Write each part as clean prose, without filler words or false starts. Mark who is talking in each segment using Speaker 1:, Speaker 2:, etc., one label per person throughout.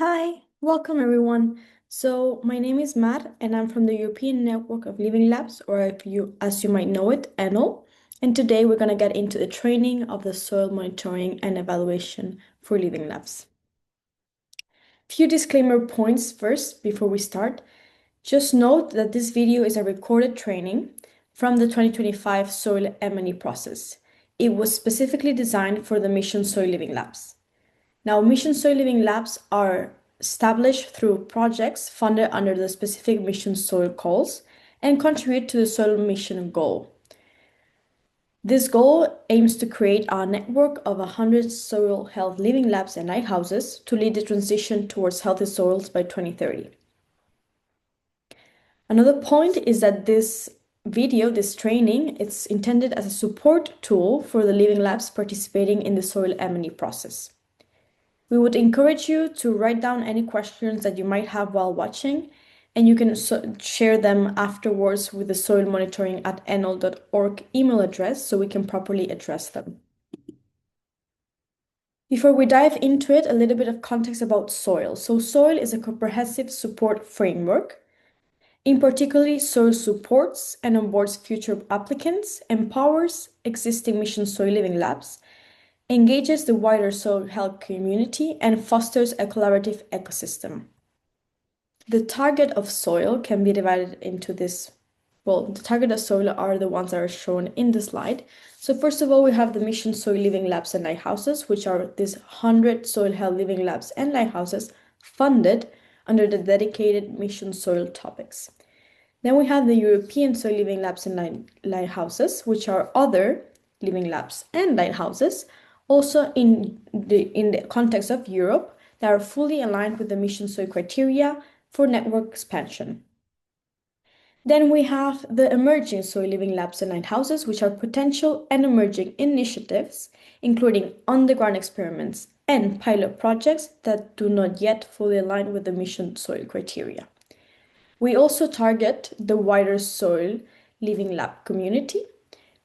Speaker 1: Hi, welcome everyone. So my name is Matt and I'm from the European Network of Living Labs, or as you might know it, ENO. And today we're going to get into the training of the soil monitoring and evaluation for Living Labs. Few disclaimer points first before we start. Just note that this video is a recorded training from the 2025 SOILL M&E process. It was specifically designed for the Mission Soil Living Labs. Now, Mission Soil Living Labs are established through projects funded under the specific Mission Soil calls and contribute to the Soil Mission goal. This goal aims to create a network of 100 soil health living labs and lighthouses to lead the transition towards healthy soils by 2030. Another point is that this training, it's intended as a support tool for the living labs participating in the SOILL M&E process. We would encourage you to write down any questions that you might have while watching, and you can share them afterwards with the soilmonitoring@enol.org email address so we can properly address them. Before we dive into it, a little bit of context about SOILL. So SOILL is a comprehensive support framework. In particular, SOILL supports and onboards future applicants, empowers existing Mission Soil Living Labs, engages the wider soil health community, and fosters a collaborative ecosystem. The target of SOILL can be divided into the target of SOILL are the ones that are shown in the slide. So first of all, we have the Mission Soil Living Labs and Lighthouses, which are these 100 soil health living labs and lighthouses funded under the dedicated Mission Soil topics. Then we have the European Soil Living Labs and Lighthouses, which are other living labs and lighthouses, also in the context of Europe, that are fully aligned with the Mission Soil criteria for network expansion. Then we have the emerging soil living labs and lighthouses, which are potential and emerging initiatives, including on-the-ground experiments and pilot projects that do not yet fully align with the Mission Soil criteria. We also target the wider soil living lab community,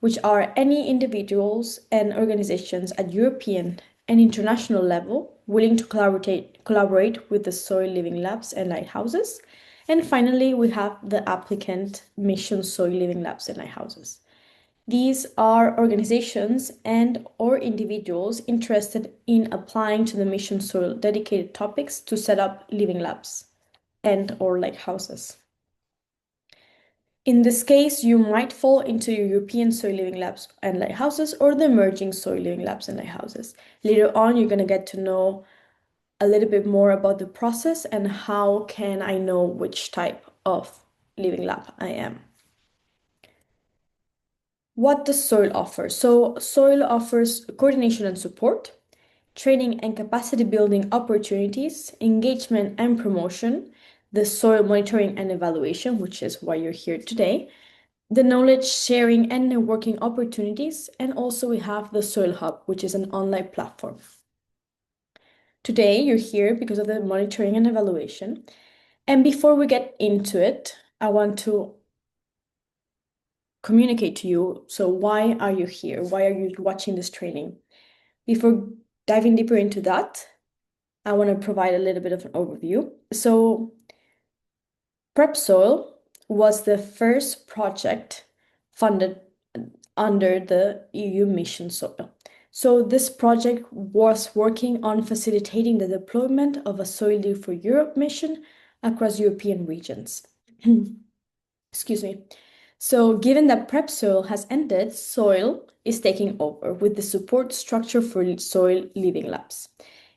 Speaker 1: which are any individuals and organizations at European and international level willing to collaborate with the soil living labs and lighthouses. And finally, we have the applicant Mission Soil Living Labs and Lighthouses. These are organizations and/or individuals interested in applying to the Mission Soil dedicated topics to set up living labs and/or lighthouses. In this case, you might fall into European soil living labs and lighthouses or the emerging soil living labs and lighthouses. Later on, you're going to get to know a little bit more about the process and how can I know which type of living lab I am. What does SOILL offer? So SOILL offers coordination and support, training and capacity building opportunities, engagement and promotion, the soil monitoring and evaluation, which is why you're here today, the knowledge sharing and networking opportunities, and also we have the Soil Hub, which is an online platform. Today, you're here because of the monitoring and evaluation. And before we get into it, I want to communicate to you. So why are you here? Why are you watching this training? Before diving deeper into that, I want to provide a little bit of an overview. So Prep Soil was the first project funded under the EU Mission Soil. So this project was working on facilitating the deployment of a Soil Deal for Europe mission across European regions. Excuse me. So given that Prep Soil has ended, SOILL is taking over with the support structure for soil living labs.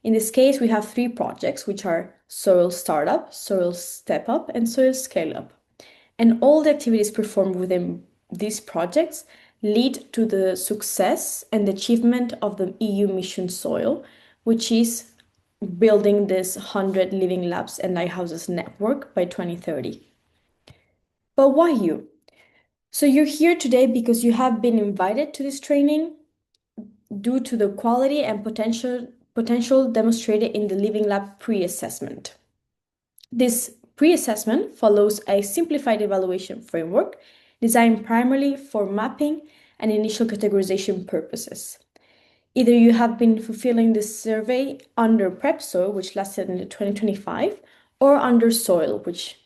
Speaker 1: In this case, we have 3 projects, which are SOILL-Startup, SOILL-Step-Up, and SOILL-Scale-Up. And all the activities performed within these projects lead to the success and the achievement of the EU Mission Soil, which is building this 100 living labs and lighthouses network by 2030. But why you? So you're here today because you have been invited to this training due to the quality and potential demonstrated in the Living Lab pre-assessment. This pre-assessment follows a simplified evaluation framework designed primarily for mapping and initial categorization purposes. Either you have been fulfilling this survey under Prep Soil, which lasted until 2025, or under Soil, which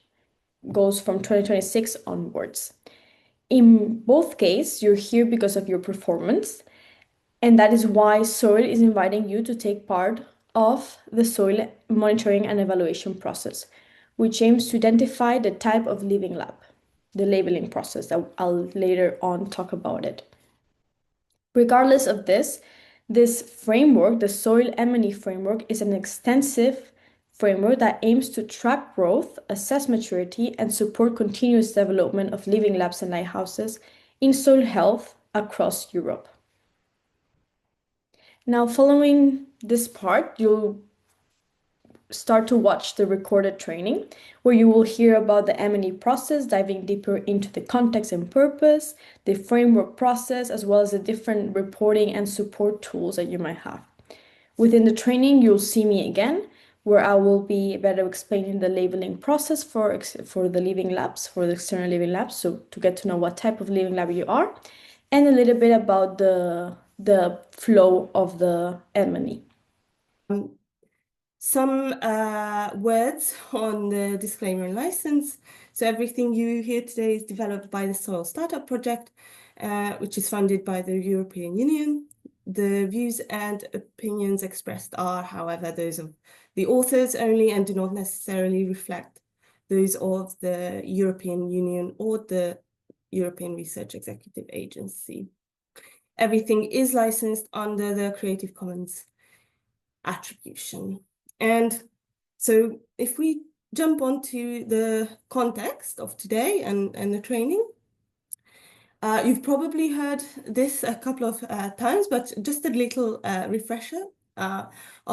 Speaker 1: goes from 2026 onwards. In both cases, you're here because of your performance, and that is why SOIL is inviting you to take part of the soil monitoring and evaluation process, which aims to identify the type of living lab, the labeling process that I'll later on talk about it. Regardless of this framework, the SOILL M&E framework, is an extensive framework that aims to track growth, assess maturity, and support continuous development of living labs and lighthouses in soil health across Europe. Now, following this part, you'll start to watch the recorded training, where you will hear about the M&E process, diving deeper into the context and purpose, the framework process, as well as the different reporting and support tools that you might have. Within the training, you'll see me again, where I will be better explaining the labeling process for the living labs, for the external living labs, so to get to know what type of living lab you are, and a little bit about the flow of the M&E.
Speaker 2: Some words on the disclaimer and license. So everything you hear today is developed by the SOILL-Startup project, which is funded by the European Union. The views and opinions expressed are, however, those of the authors only and do not necessarily reflect those of the European Union or the European Research Executive Agency. Everything is licensed under the Creative Commons attribution. And so if we jump onto the context of today and the training, you've probably heard this a couple of times, but just a little refresher. Our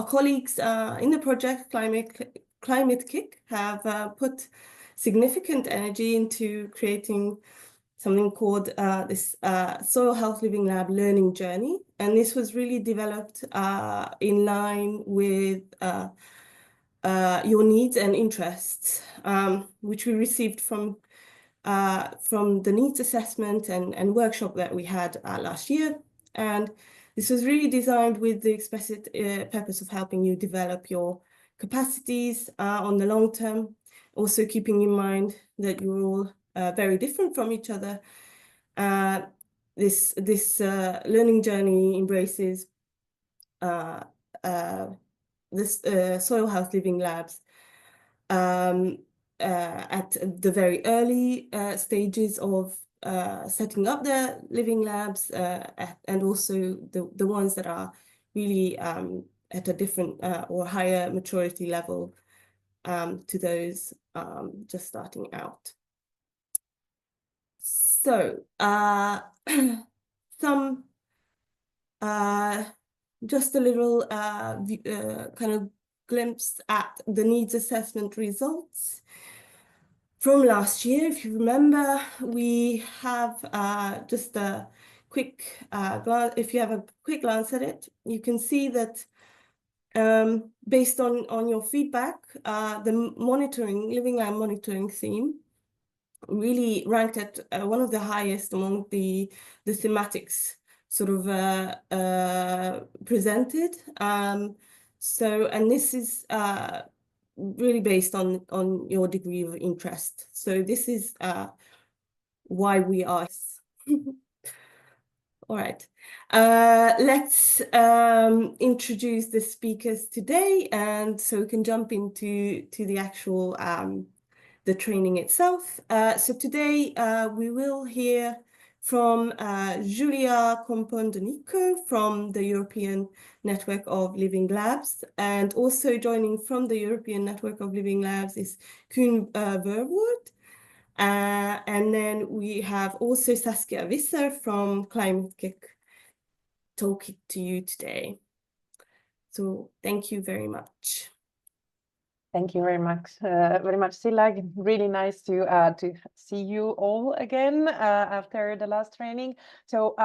Speaker 2: colleagues in the project Climate Kick have put significant energy into creating something called this Soil Health Living Lab Learning Journey. And this was really developed in line with your needs and interests, which we received from the needs assessment and workshop that we had last year. And this was really designed with the explicit purpose of helping you develop your capacities on the long term, also keeping in mind that you're all very different from each other. This learning journey embraces this soil health living labs at the very early stages of setting up the living labs, and also the ones that are really at a different or higher maturity level to those just starting out. So some just a little kind of glimpse at the needs assessment results from last year. If you remember, we have just a quick glance. If you have a quick glance at it, you can see that based on your feedback, the living lab monitoring theme really ranked at one of the highest among the thematics sort of presented. And this is really based on your degree of interest. So this is why we are. All right, let's introduce the speakers today, and so we can jump into the actual the training itself. So today we will hear from Julia Compondonico from the European Network of Living Labs, and also joining from the European Network of Living Labs is Koen Verwoerd. And then we have also Saskia Visser from Climate Kick talking to you today. So thank you very much.
Speaker 3: Thank you very much, Silla. Really nice to see you all again after the last training. So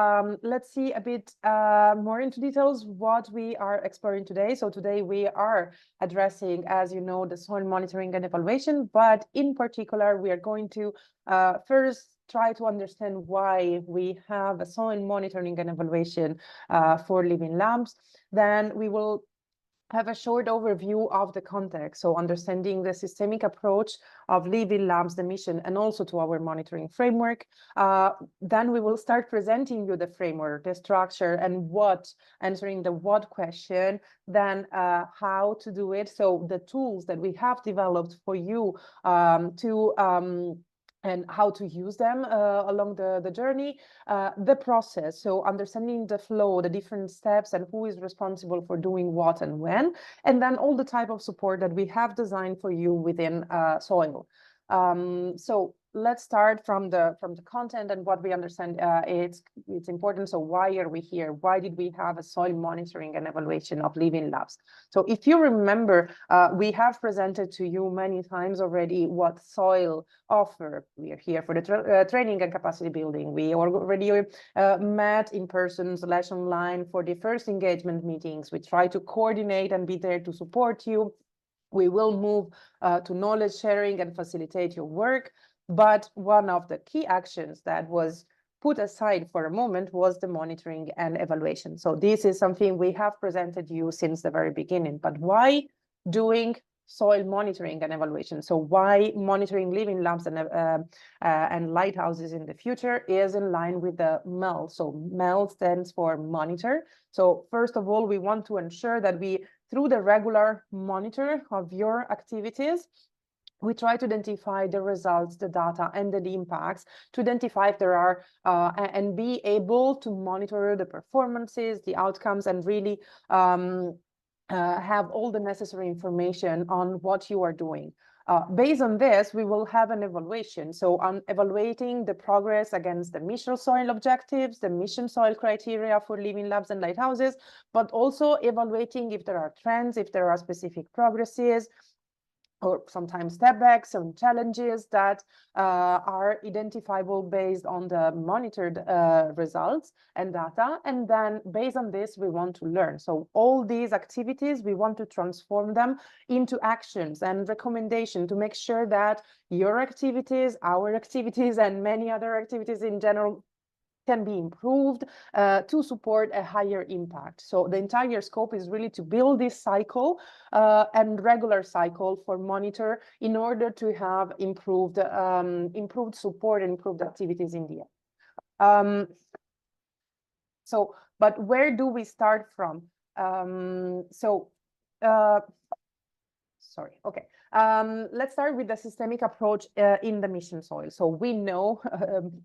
Speaker 3: let's see a bit more into details what we are exploring today. So today we are addressing, as you know, the soil monitoring and evaluation, but in particular, we are going to first try to understand why we have a soil monitoring and evaluation for living labs. Then we will have a short overview of the context, so understanding the systemic approach of living labs, the mission, and also to our monitoring framework. Then we will start presenting you the framework, the structure, and what, answering the what question, then how to do it, so the tools that we have developed for you and how to use them along the journey, the process, so understanding the flow, the different steps, and who is responsible for doing what and when, and then all the type of support that we have designed for you within SOILL. So let's start from the content and what we understand. It's important. So why are we here? Why did we have a soil monitoring and evaluation of living labs? So if you remember, we have presented to you many times already what SOILL offer. We are here for the training and capacity building. We already met in person / online for the first engagement meetings. We try to coordinate and be there to support you. We will move to knowledge sharing and facilitate your work. But one of the key actions that was put aside for a moment was the monitoring and evaluation. So this is something we have presented you since the very beginning. But why doing soil monitoring and evaluation? So why monitoring living labs and lighthouses in the future is in line with the MEL. So MEL stands for monitor. So first of all, we want to ensure that through the regular monitor of your activities, we try to identify the results, the data, and the impacts to identify if there are, and be able to monitor the performances, the outcomes, and really have all the necessary information on what you are doing. Based on this, we will have an evaluation. So on evaluating the progress against the mission soil objectives, the mission soil criteria for living labs and lighthouses, but also evaluating if there are trends, if there are specific progresses, or sometimes stepbacks, some challenges that are identifiable based on the monitored results and data. And then based on this, we want to learn. So all these activities, we want to transform them into actions and recommendation to make sure that your activities, our activities, and many other activities in general can be improved to support a higher impact. So the entire scope is really to build this cycle and regular cycle for monitor in order to have improved support and improved activities in the end. But where do we start from? Let's start with the systemic approach in the mission soil. So we know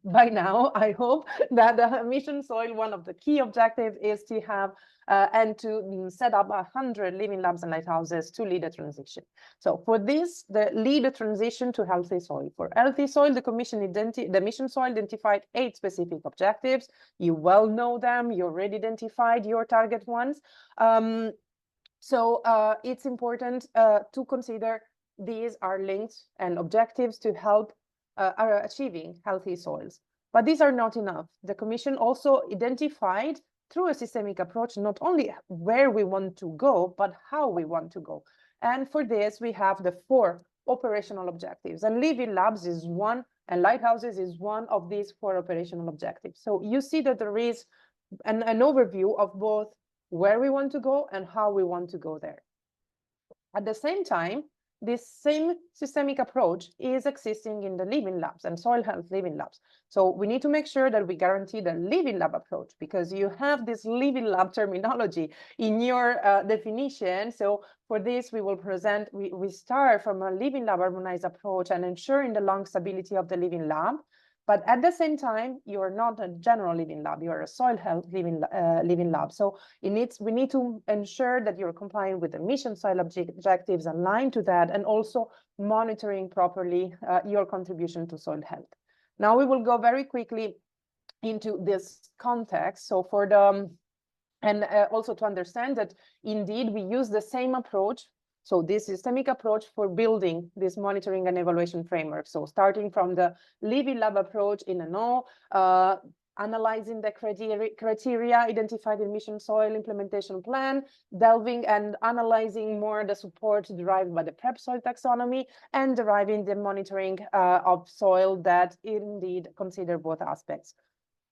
Speaker 3: by now, I hope, that the mission soil, one of the key objectives is to have and to set up 100 living labs and lighthouses to lead a transition. So for this, the lead a transition to healthy soil. For healthy soil, the mission soil identified 8 specific objectives. You well know them. You already identified your target ones. So it's important to consider these are linked and objectives to help achieving healthy soils. But these are not enough. The Commission also identified through a systemic approach not only where we want to go, but how we want to go. And for this, we have the 4 operational objectives. And living labs is one, and lighthouses is one of these 4 operational objectives. So you see that there is an overview of both where we want to go and how we want to go there. At the same time, this same systemic approach is existing in the living labs and soil health living labs. So we need to make sure that we guarantee the living lab approach, because you have this living lab terminology in your definition. So for this, we will present, we start from a living lab harmonized approach and ensuring the long stability of the living lab. But at the same time, you're not a general living lab, you're a soil health living lab. So we need to ensure that you're complying with the mission soil objectives aligned to that, and also monitoring properly your contribution to soil health. Now we will go very quickly into this context. So for the, and also to understand that indeed we use the same approach. So this systemic approach for building this monitoring and evaluation framework. So starting from the living lab approach in an all, analyzing the criteria identified in Mission Soil Implementation Plan, delving and analyzing more the support derived by the PrEP soil taxonomy, and deriving the monitoring of soil that indeed consider both aspects.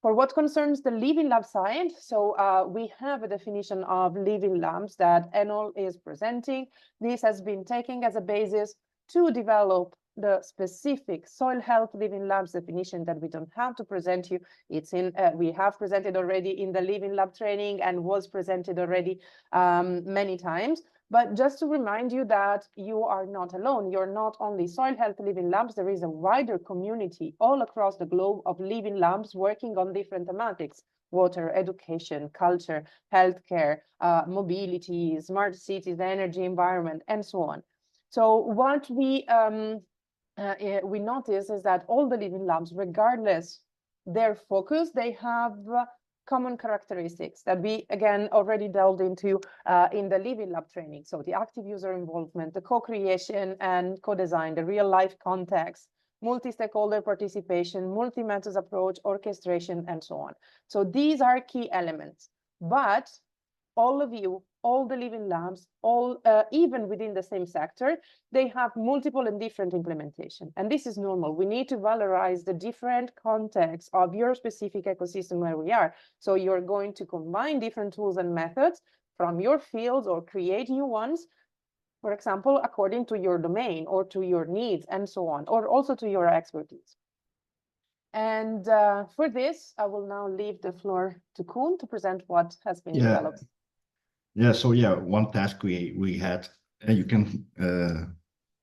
Speaker 3: For what concerns the Living Lab side, so we have a definition of Living Labs that Enol is presenting. This has been taken as a basis to develop the specific soil health Living Labs definition that we don't have to present you. It's in, we have presented already in the Living Lab training and was presented already many times. But just to remind you that you are not alone. You're not only soil health living labs. There is a wider community all across the globe of living labs working on different thematics: water, education, culture, healthcare, mobility, smart cities, energy, environment, and so on. So what we notice is that all the living labs, regardless their focus, they have common characteristics that we, again, already delved into in the Living Lab training. So the active user involvement, the co-creation and co-design, the real-life context, multi-stakeholder participation, multi-methods approach, orchestration, and so on. So these are key elements. But all of you, all the living labs, all even within the same sector, they have multiple and different implementation. And this is normal. We need to valorize the different contexts of your specific ecosystem where we are. So you're going to combine different tools and methods from your fields or create new ones, for example, according to your domain or to your needs and so on, or also to your expertise. And for this, I will now leave the floor to Koen to present what has been developed.
Speaker 4: Yeah, so yeah, one task we had, you can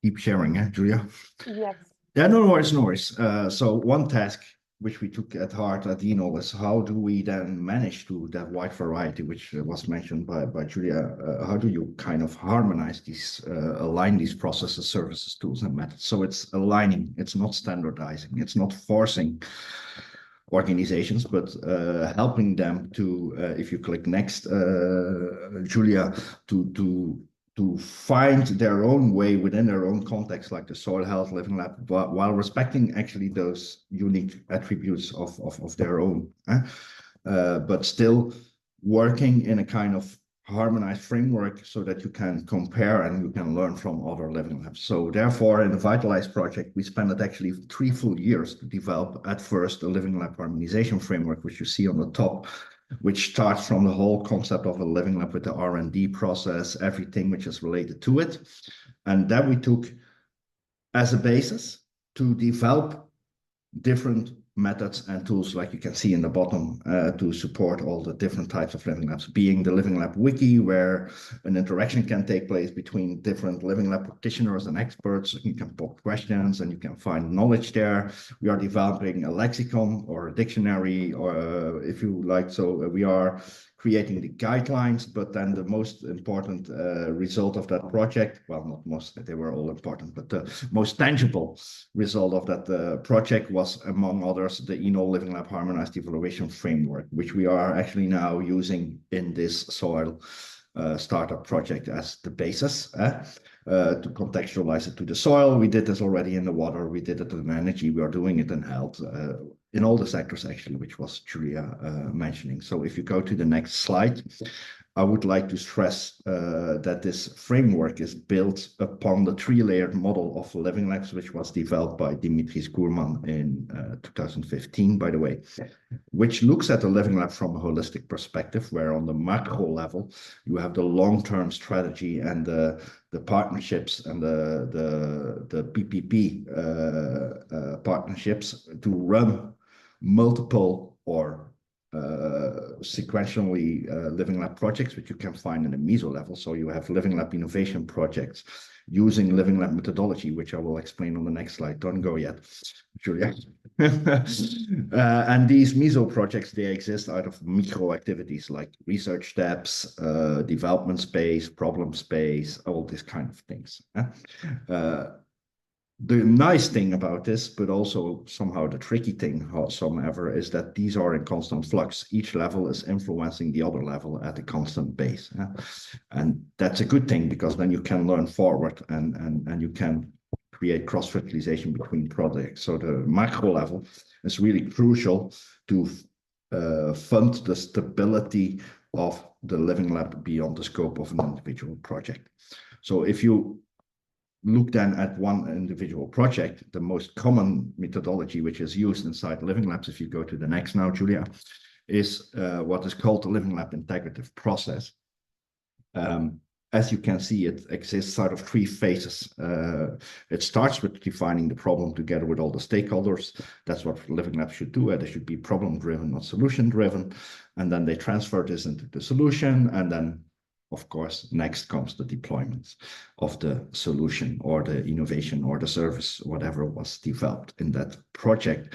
Speaker 4: keep sharing, Julia?
Speaker 3: Yes.
Speaker 4: Yeah, no worries. So one task which we took at heart at Enol was how do we then manage to that wide variety, which was mentioned by Julia, how do you kind of harmonize these, align these processes, services, tools, and methods? So it's aligning, it's not standardizing, it's not forcing organizations, but helping them to, if you click next, Julia, to find their own way within their own context, like the Soil Health Living Lab, while respecting actually those unique attributes of their own, but still working in a kind of harmonized framework so that you can compare and you can learn from other living labs. So therefore, in the Vitalize project, we spent actually 3 full years to develop at first a living lab harmonization framework, which you see on the top, which starts from the whole concept of a living lab with the R&D process, everything which is related to it. And that we took as a basis to develop different methods and tools, like you can see in the bottom, to support all the different types of living labs, being the Living Lab Wiki, where an interaction can take place between different living lab practitioners and experts. You can pop questions and you can find knowledge there. We are developing a lexicon or a dictionary, or if you like. So we are creating the guidelines, but then the most important result of that project, well, not most, they were all important, but the most tangible result of that project was, among others, the Enol Living Lab Harmonized Evaluation Framework, which we are actually now using in this soil startup project as the basis to contextualize it to the soil. We did this already in the water, we did it in energy, we are doing it in health, in all the sectors actually, which was Julia mentioning. So if you go to the next slide, I would like to stress that this framework is built upon the 3-layered model of living labs, which was developed by Dimitris Gourman in 2015, by the way, which looks at the living lab from a holistic perspective, where on the macro level, you have the long-term strategy and the partnerships and the PPP partnerships to run multiple or sequentially living lab projects, which you can find in the meso level. So you have living lab innovation projects using living lab methodology, which I will explain on the next slide. Don't go yet, Julia. And these meso projects, they exist out of micro activities like research steps, development space, problem space, all these kind of things. The nice thing about this, but also somehow the tricky thing, howsoever, is that these are in constant flux. Each level is influencing the other level at a constant pace. And that's a good thing, because then you can learn forward and you can create cross-fertilization between projects. So the macro level is really crucial to fund the stability of the living lab beyond the scope of an individual project. So if you look then at one individual project, the most common methodology which is used inside living labs, if you go to the next now, Julia, is what is called the living lab integrative process. As you can see, it exists out of 3 phases. It starts with defining the problem together with all the stakeholders. That's what living labs should do. They should be problem-driven, not solution-driven. And then they transfer this into the solution. And then, of course, next comes the deployment of the solution or the innovation or the service, whatever was developed in that project.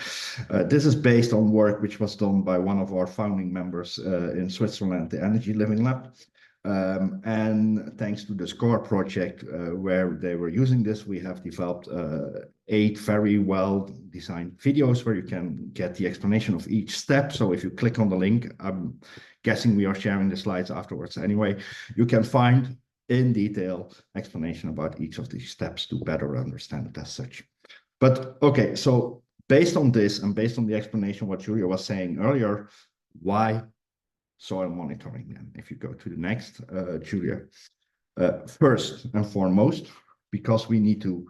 Speaker 4: This is based on work which was done by one of our founding members in Switzerland, the Energy Living Lab. And thanks to the SCORE project, where they were using this, we have developed 8 very well designed videos where you can get the explanation of each step. So if you click on the link, I'm guessing we are sharing the slides afterwards anyway, you can find in detail explanation about each of these steps to better understand it as such. But okay, so based on this and based on the explanation what Julia was saying earlier, why soil monitoring then? If you go to the next, Julia. First and foremost, because we need to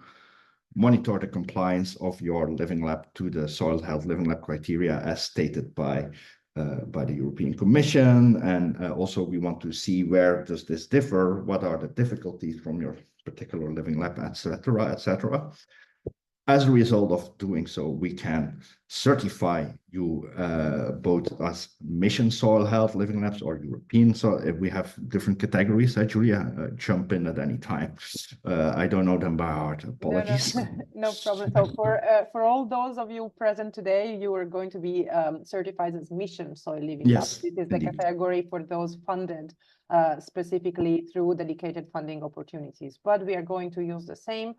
Speaker 4: monitor the compliance of your living lab to the soil health living lab criteria as stated by the European Commission. And also we want to see where does this differ, what are the difficulties from your particular living lab, etc., etc. As a result of doing so, we can certify you both as mission soil health living labs or European. So if we have different categories, Julia, jump in at any time. I don't know them by heart. Apologies.
Speaker 3: No problem. So for all those of you present today, you are going to be certified as mission soil living labs. This is the category for those funded specifically through dedicated funding opportunities. But we are going to use the same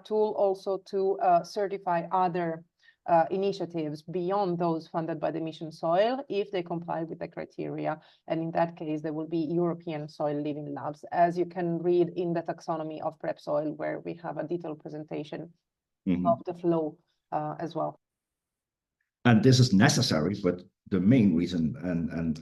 Speaker 3: tool also to certify other initiatives beyond those funded by the Mission Soil if they comply with the criteria. And in that case, there will be European soil living labs, as you can read in the taxonomy of Prep Soil, where we have a detailed presentation of the flow as well.
Speaker 4: And this is necessary, but the main reason and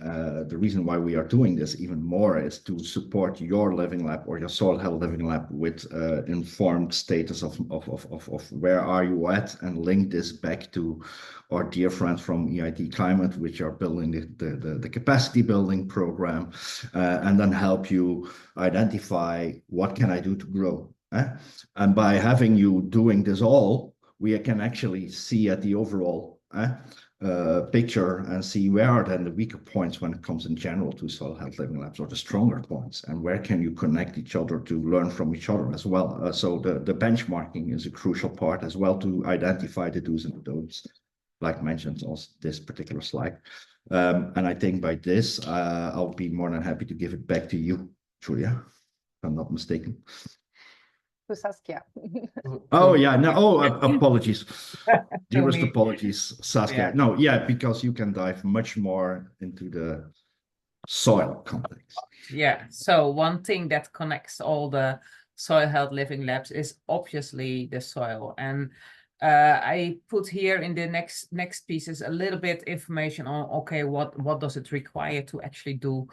Speaker 4: the reason why we are doing this even more is to support your living lab or your soil health living lab with informed status of where are you at, and link this back to our dear friends from EIT Climate, which are building the capacity building program, and then help you identify what can I do to grow. And by having you doing this all, we can actually see at the overall picture and see where are then the weaker points when it comes in general to soil health living labs, or the stronger points, and where can you connect each other to learn from each other as well. So the benchmarking is a crucial part as well to identify the do's and don'ts, like mentioned on this particular slide. And I think by this, I'll be more than happy to give it back to you, Julia, if I'm not mistaken.
Speaker 3: To Saskia.
Speaker 4: Oh yeah, no, oh, apologies. Dearest apologies, Saskia.
Speaker 5: Yeah.
Speaker 4: No, yeah, because you can dive much more into the soil context.
Speaker 5: Yeah, so one thing that connects all the soil health living labs is obviously the soil. And I put here in the next pieces a little bit information on, okay, what does it require to actually do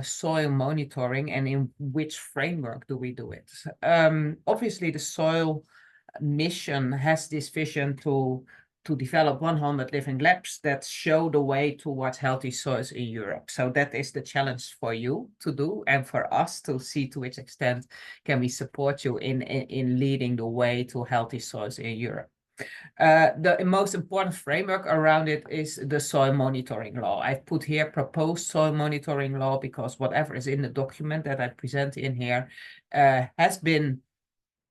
Speaker 5: soil monitoring, and in which framework do we do it? Obviously, the soil mission has this vision to develop 100 living labs that show the way towards healthy soils in Europe. So that is the challenge for you to do, and for us to see to which extent can we support you in leading the way to healthy soils in Europe. The most important framework around it is the soil monitoring law. I've put here proposed soil monitoring law because whatever is in the document that I present in here has been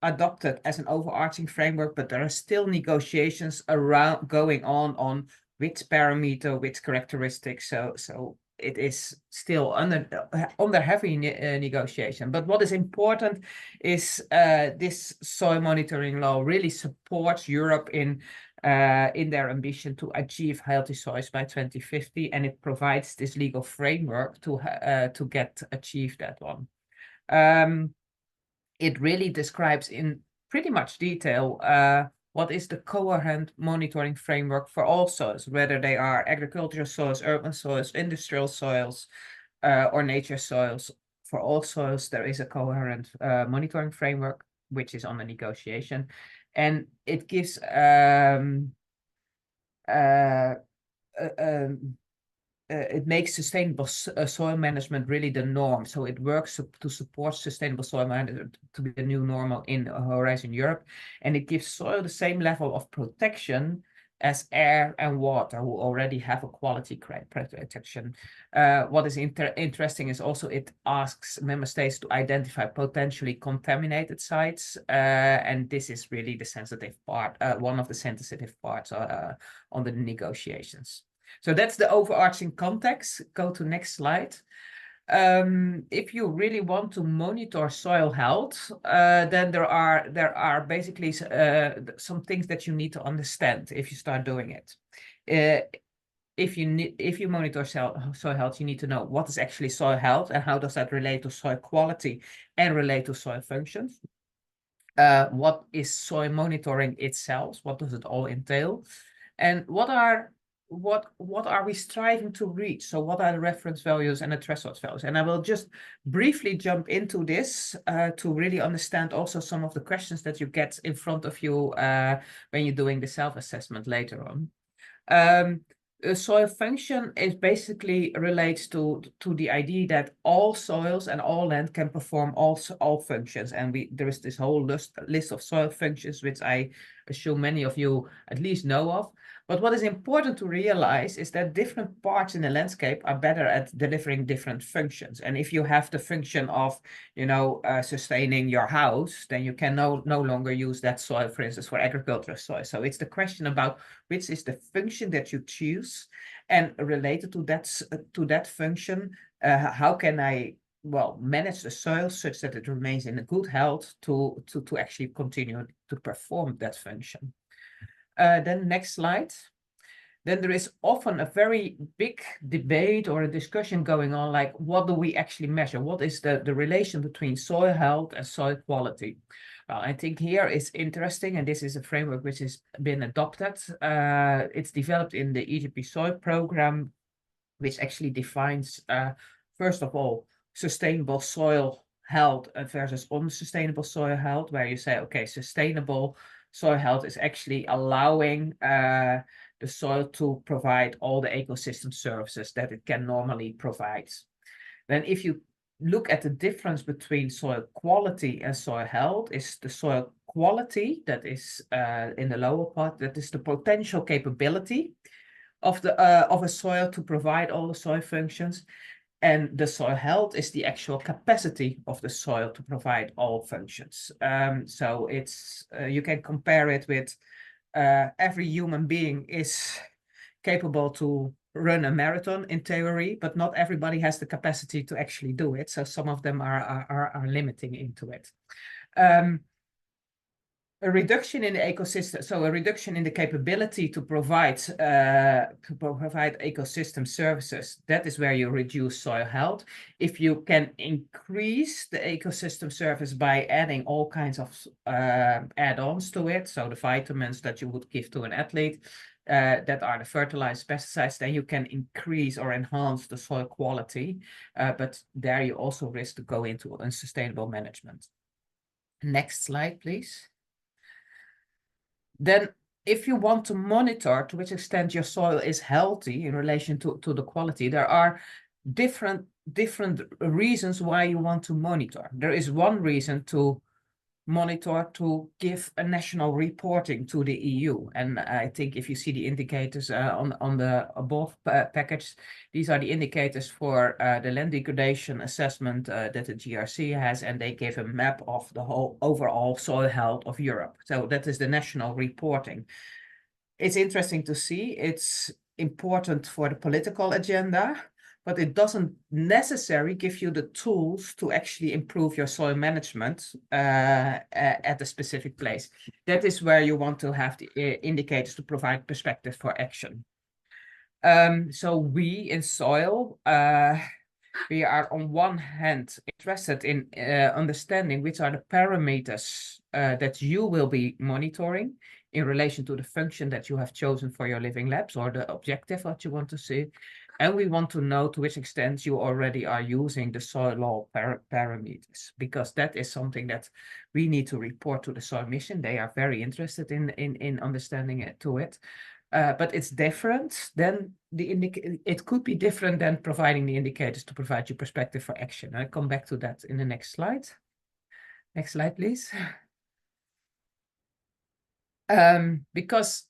Speaker 5: adopted as an overarching framework, but there are still negotiations around going on which parameter, which characteristics. So it is still under heavy negotiation. But what is important is this soil monitoring law really supports Europe in their ambition to achieve healthy soils by 2050, and it provides this legal framework to achieve that one. It really describes in pretty much detail what is the coherent monitoring framework for all soils, whether they are agricultural soils, urban soils, industrial soils, or nature soils. For all soils, there is a coherent monitoring framework, which is under negotiation. And it gives it makes sustainable soil management really the norm. So it works to support sustainable soil management to be the new normal in Horizon Europe. And it gives soil the same level of protection as air and water, who already have a quality protection. What is interesting is also it asks member states to identify potentially contaminated sites. And this is really the sensitive part, one of the sensitive parts on the negotiations. So that's the overarching context. Go to next slide. If you really want to monitor soil health, then there are basically some things that you need to understand if you start doing it. If you monitor soil health, you need to know what is actually soil health and how does that relate to soil quality and relate to soil functions. What is soil monitoring itself? What does it all entail? And what are we striving to reach? So what are the reference values and the threshold values? And I will just briefly jump into this to really understand also some of the questions that you get in front of you when you're doing the self-assessment later on. Soil function is basically relates to the idea that all soils and all land can perform all functions, and there is this whole list of soil functions which I assume many of you at least know of. But what is important to realize is that different parts in the landscape are better at delivering different functions. And if you have the function of, sustaining your house, then you can no longer use that soil, for instance, for agricultural soil. So it's the question about which is the function that you choose, and related to that function, how can I manage the soil such that it remains in a good health to actually continue to perform that function. Then next slide. Then there is often a very big debate or a discussion going on, like what do we actually measure? What is the relation between soil health and soil quality? Well, I think here is interesting, and this is a framework which has been adopted. It's developed in the EGP Soil program, which actually defines, first of all, sustainable soil health versus unsustainable soil health, where you say, okay, sustainable soil health is actually allowing the soil to provide all the ecosystem services that it can normally provide. Then if you look at the difference between soil quality and soil health, is the soil quality that is in the lower part, that is the potential capability of a soil to provide all the soil functions. And the soil health is the actual capacity of the soil to provide all functions. So it's you can compare it with every human being is capable to run a marathon in theory, but not everybody has the capacity to actually do it. So some of them are limiting into it. A reduction in the ecosystem, so a reduction in the capability to provide ecosystem services, that is where you reduce soil health. If you can increase the ecosystem service by adding all kinds of add-ons to it, so the vitamins that you would give to an athlete, that are the fertilizers, pesticides, then you can increase or enhance the soil quality, but there you also risk to go into unsustainable management. Next slide, please. Then if you want to monitor to which extent your soil is healthy in relation to the quality, there are different reasons why you want to monitor. There is one reason to monitor to give a national reporting to the EU. And I think if you see the indicators on the above package, these are the indicators for the land degradation assessment that the GRC has, and they give a map of the whole overall soil health of Europe. So that is the national reporting. It's interesting to see. It's important for the political agenda, but it doesn't necessarily give you the tools to actually improve your soil management at a specific place. That is where you want to have the indicators to provide perspective for action. So we in SOIL we are on one hand interested in understanding which are the parameters that you will be monitoring in relation to the function that you have chosen for your living labs or the objective that you want to see. And we want to know to which extent you already are using the soil law parameters, because that is something that we need to report to the soil mission. They are very interested in understanding it to it. But it's different than it could be different than providing the indicators to provide you perspective for action. I'll come back to that in the next slide. Next slide, please. Because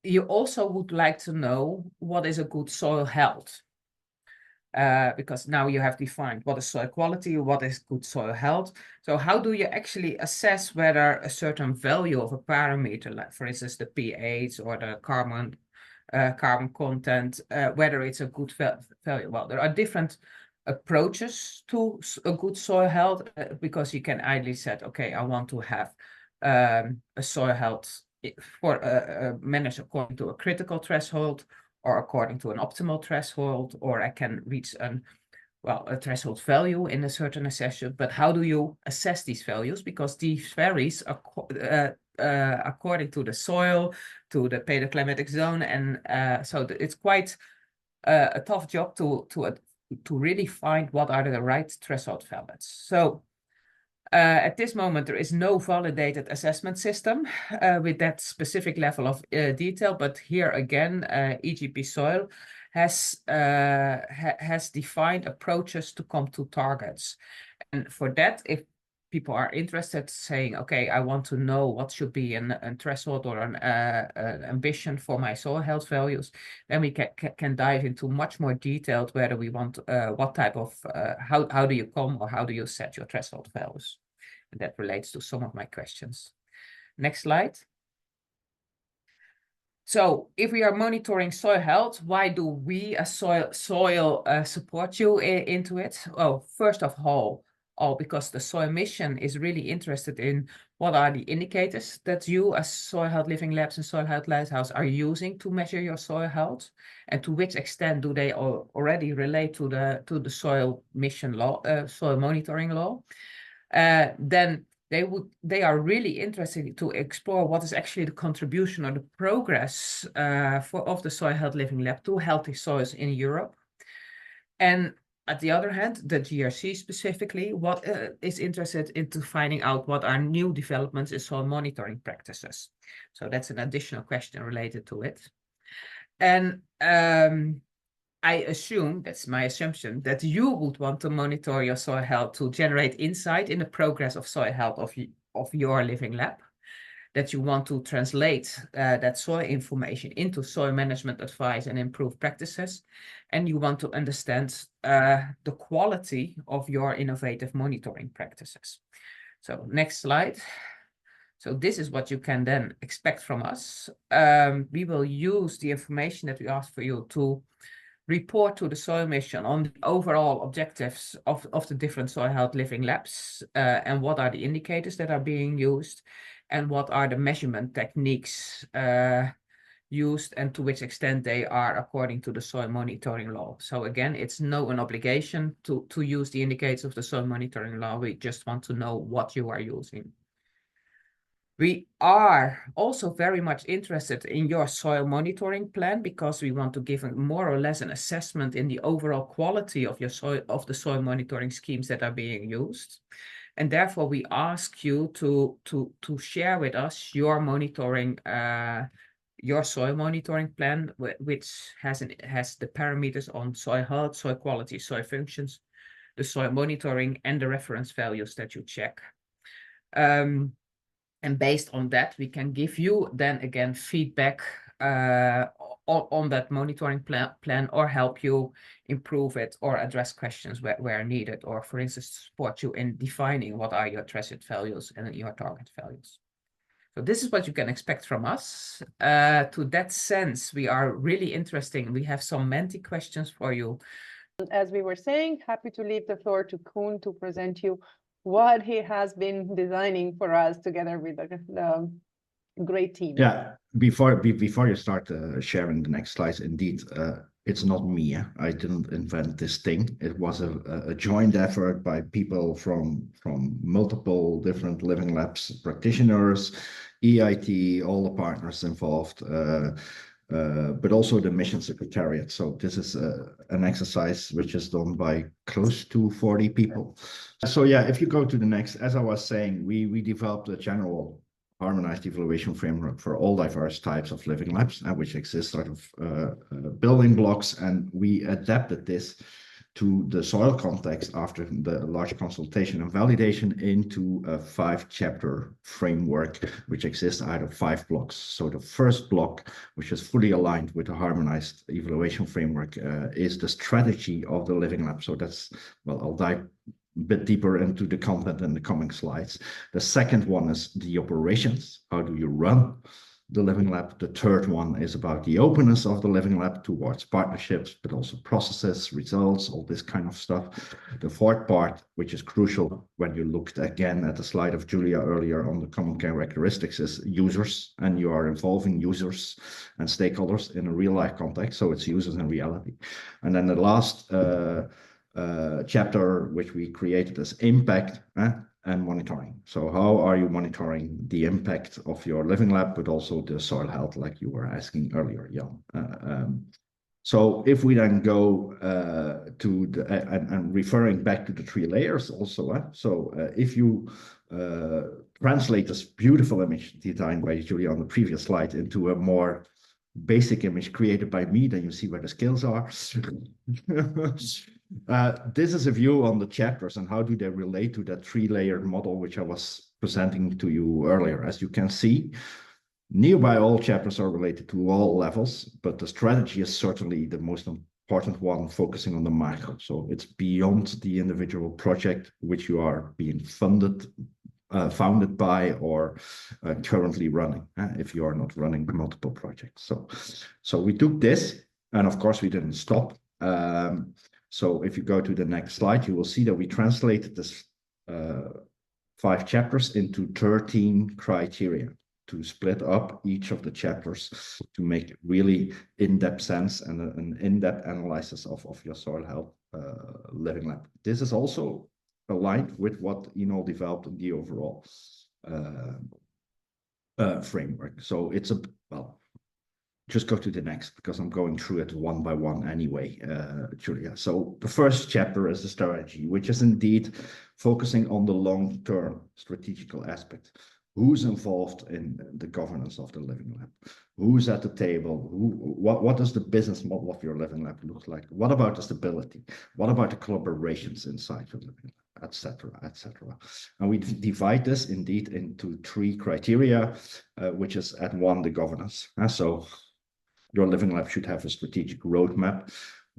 Speaker 5: you also would like to know what is a good soil health. Because now you have defined what is soil quality, what is good soil health. So how do you actually assess whether a certain value of a parameter, like for instance the pH or the carbon content, whether it's a good value? Well, there are different approaches to a good soil health, because you can either say, okay, I want to have a soil health for managed according to a critical threshold, or according to an optimal threshold, or I can reach a threshold value in a certain assessment. But how do you assess these values? Because these varies according to the soil, to the paleoclimatic zone, and so it's quite a tough job to really find what are the right threshold values. So at this moment, there is no validated assessment system with that specific level of detail. But here again, EGP Soil has defined approaches to come to targets. And for that, if people are interested, saying, okay, I want to know what should be a threshold or an ambition for my soil health values, then we can dive into much more detailed whether we want what type of how do you come or how do you set your threshold values. And that relates to some of my questions. Next slide. So if we are monitoring soil health, why do we as soil support you into it? Oh, first of all, because the soil mission is really interested in what are the indicators that you as soil health living labs and soil health lighthouse are using to measure your soil health, and to which extent do they already relate to the soil mission law, soil monitoring law. Then they are really interested to explore what is actually the contribution or the progress of the Soil Health Living Lab to healthy soils in Europe. And at the other hand, the GRC specifically, what is interested into finding out what are new developments in soil monitoring practices. So that's an additional question related to it. And I assume, that's my assumption, that you would want to monitor your soil health to generate insight in the progress of soil health of your living lab, that you want to translate that soil information into soil management advice and improved practices, and you want to understand the quality of your innovative monitoring practices. So next slide. So this is what you can then expect from us. We will use the information that we asked for you to report to the soil mission on the overall objectives of the different soil health living labs, and what are the indicators that are being used, and what are the measurement techniques used, and to which extent they are according to the soil monitoring law. So again, it's an obligation to use the indicators of the soil monitoring law. We just want to know what you are using. We are also very much interested in your soil monitoring plan, because we want to give more or less an assessment in the overall quality of your soil, of the soil monitoring schemes that are being used. And therefore we ask you to share with us your monitoring, your soil monitoring plan, which has the parameters on soil health, soil quality, soil functions, the soil monitoring, and the reference values that you check. And based on that, we can give you then again feedback on that monitoring plan, or help you improve it, or address questions where needed, or for instance, support you in defining what are your threshold values and your target values. So this is what you can expect from us. To that sense, we are really interesting. We have some Menti questions for you.
Speaker 3: As we were saying, happy to leave the floor to Koen to present you what he has been designing for us together with the great team.
Speaker 4: Yeah, before you start sharing the next slides, indeed, it's not me. I didn't invent this thing. It was a joint effort by people from multiple different Living Labs practitioners, EIT, all the partners involved, but also the mission secretariat. So this is an exercise which is done by close to 40 people. So yeah, if you go to the next, as I was saying, we developed a general harmonized evaluation framework for all diverse types of living labs, which exist out of building blocks. And we adapted this to the soil context after the large consultation and validation into a 5-chapter framework, which exists out of 5 blocks. So the first block, which is fully aligned with the harmonized evaluation framework, is the strategy of the living lab. So that's, well, I'll dive bit deeper into the content in the coming slides. The second one is the operations. How do you run the living lab? The third one is about the openness of the living lab towards partnerships, but also processes, results, all this kind of stuff. The fourth part, which is crucial when you looked again at the slide of Julia earlier on the common characteristics, is users, and you are involving users and stakeholders in a real life context. So it's users in reality. And then the last chapter which we created is impact and monitoring. So how are you monitoring the impact of your living lab, but also the soil health, like you were asking earlier, Jan. So if we then go to the and referring back to the 3 layers also, if you translate this beautiful image designed by Julia on the previous slide into a more basic image created by me, then you see where the skills are. This is a view on the chapters and how do they relate to that 3-layered model which I was presenting to you earlier. As you can see, nearby all chapters are related to all levels, but the strategy is certainly the most important one, focusing on the macro. So it's beyond the individual project which you are being founded by or currently running, if you are not running multiple projects. So we took this, and of course we didn't stop. So if you go to the next slide, you will see that we translated this 5 chapters into 13 criteria to split up each of the chapters to make really in-depth sense and an in-depth analysis of your soil health living lab. This is also aligned with what Enol developed in the overall framework. So it's just go to the next, because I'm going through it one by one anyway, Julia. So the first chapter is the strategy, which is indeed focusing on the long-term strategical aspect. Who's involved in the governance of the living lab? Who's at the table? What does the business model of your living lab look like? What about the stability? What about the collaborations inside your living lab, etc., etc.? And we divide this indeed into 3 criteria, which is at 1, the governance. So your living lab should have a strategic roadmap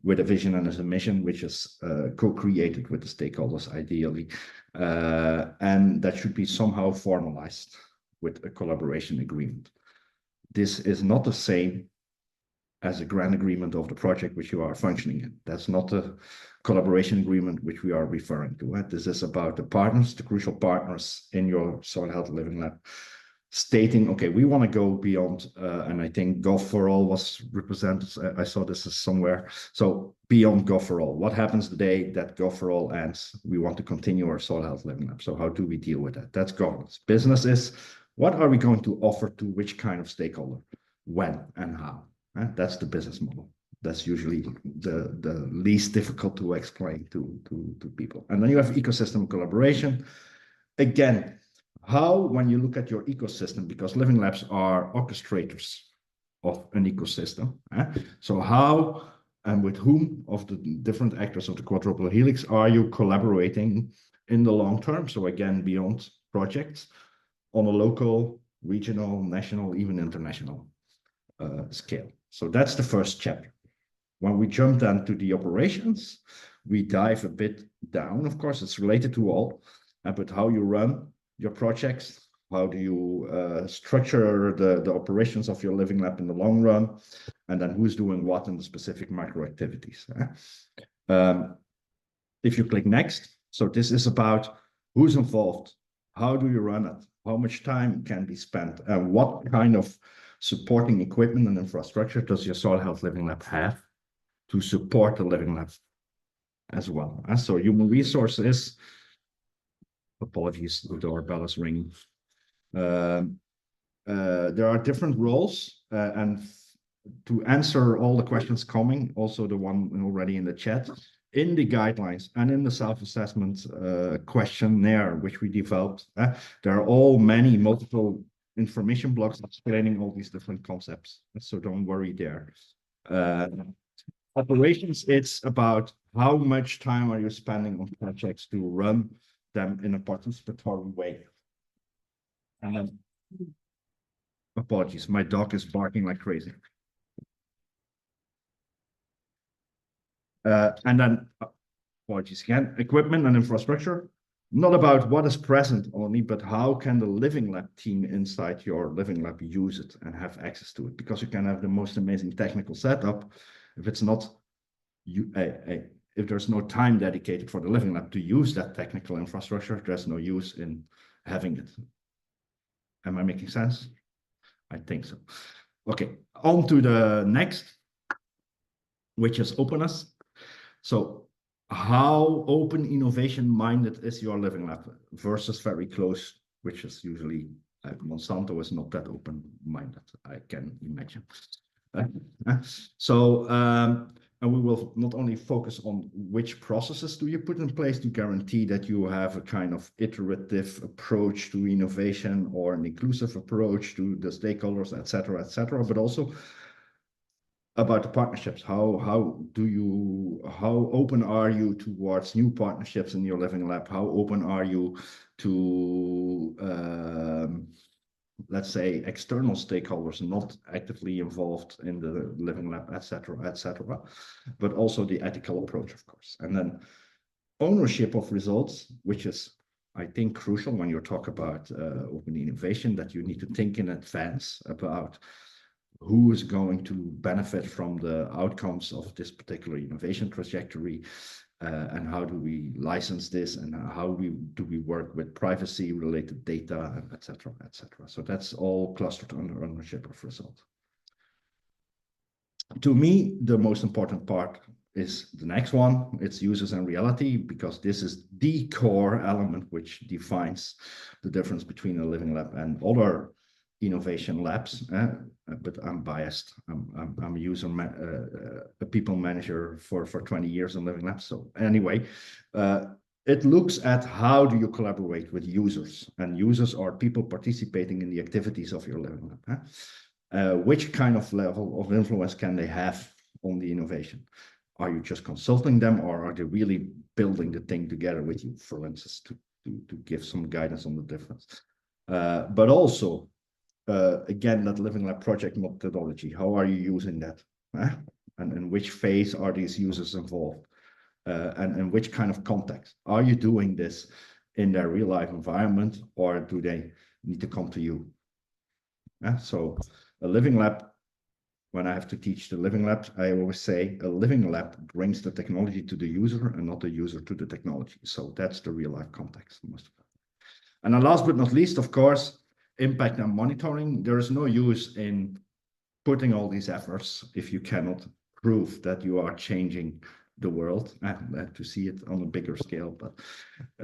Speaker 4: with a vision and a mission, which is co-created with the stakeholders, ideally. And that should be somehow formalized with a collaboration agreement. This is not the same as a grant agreement of the project which you are functioning in. That's not a collaboration agreement which we are referring to. This is about the partners, the crucial partners in your soil health living lab, stating, okay, we want to go beyond, and I think Gov for All was represented. I saw this somewhere. So beyond Gov for All, what happens the day that Gov for All ends? We want to continue our soil health living lab. So how do we deal with that? That's governance. Business is, what are we going to offer to which kind of stakeholder, when and how? That's the business model. That's usually the least difficult to explain to people. And then you have ecosystem collaboration. Again, how, when you look at your ecosystem, because living labs are orchestrators of an ecosystem. So how and with whom of the different actors of the quadruple helix are you collaborating in the long term? So again, beyond projects, on a local, regional, national, even international scale. So that's the first chapter. When we jump then to the operations, we dive a bit down. Of course, it's related to all, but how you run your projects, how do you structure the operations of your living lab in the long run, and then who's doing what in the specific micro activities. If you click next, so this is about who's involved, how do you run it, how much time can be spent, and what kind of supporting equipment and infrastructure does your soil health living lab have? to support the Living Lab as well. So human resources, apologies, the doorbell is ringing. There are different roles, and to answer all the questions coming, also the one already in the chat, in the guidelines and in the self-assessment questionnaire which we developed, there are multiple information blocks explaining all these different concepts. So don't worry there. Operations, it's about how much time are you spending on projects to run them in a participatory way. And apologies, my dog is barking like crazy. And then, apologies again, equipment and infrastructure, not about what is present only, but how can the Living Lab team inside your Living Lab use it and have access to it? Because you can have the most amazing technical setup. If it's not, if there's no time dedicated for the Living Lab to use that technical infrastructure, there's no use in having it. Am I making sense? I think so. Okay, on to the next, which is openness. So how open innovation minded is your Living Lab versus very close, which is usually Monsanto is not that open minded, I can imagine. And we will not only focus on which processes do you put in place to guarantee that you have a kind of iterative approach to innovation or an inclusive approach to the stakeholders, etc., but also about the partnerships. How open are you towards new partnerships in your Living Lab? How open are you to let's say external stakeholders not actively involved in the Living Lab, etc., but also the ethical approach, of course. And then ownership of results, which is, I think, crucial when you talk about open innovation, that you need to think in advance about who is going to benefit from the outcomes of this particular innovation trajectory, and how do we license this, and how do we work with privacy related data, etc., etc. So that's all clustered under ownership of results. To me, the most important part is the next one. It's users and reality, because this is the core element which defines the difference between a Living Lab and other innovation labs. But I'm biased. I'm a people manager for 20 years in Living Labs. So anyway, it looks at how do you collaborate with users, and users are people participating in the activities of your Living Lab. Which kind of level of influence can they have on the innovation? Are you just consulting them, or are they really building the thing together with you, for instance, to give some guidance on the difference? But also, again, that Living Lab project methodology, how are you using that? And in which phase are these users involved? And in which kind of context? Are you doing this in their real life environment, or do they need to come to you? So a Living Lab, when I have to teach the Living Lab, I always say a Living Lab brings the technology to the user and not the user to the technology. So that's the real life context. And then last but not least, of course, impact and monitoring. There is no use in putting all these efforts if you cannot prove that you are changing the world, to see it on a bigger scale. But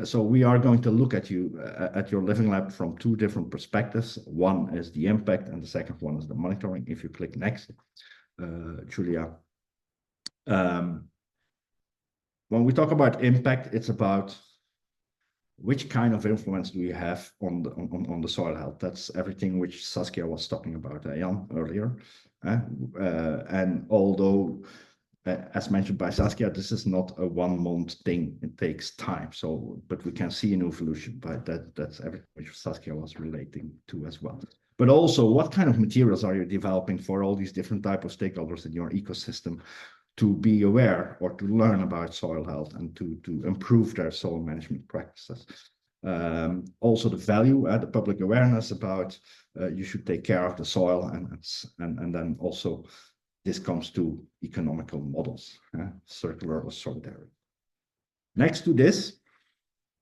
Speaker 4: so we are going to look at your Living Lab from two different perspectives. One is the impact, and the second one is the monitoring. If you click next, Julia. When we talk about impact, it's about which kind of influence do we have on the soil health. That's everything which Saskia was talking about, Jan, earlier. And although, as mentioned by Saskia, this is not a 1 month thing. It takes time. So, but we can see an evolution. But that's everything which Saskia was relating to as well. But also, what kind of materials are you developing for all these different types of stakeholders in your ecosystem to be aware or to learn about soil health and to improve their soil management practices? Also, the value, the public awareness about you should take care of the soil, and then also this comes to economical models, circular or solidarity. Next to this,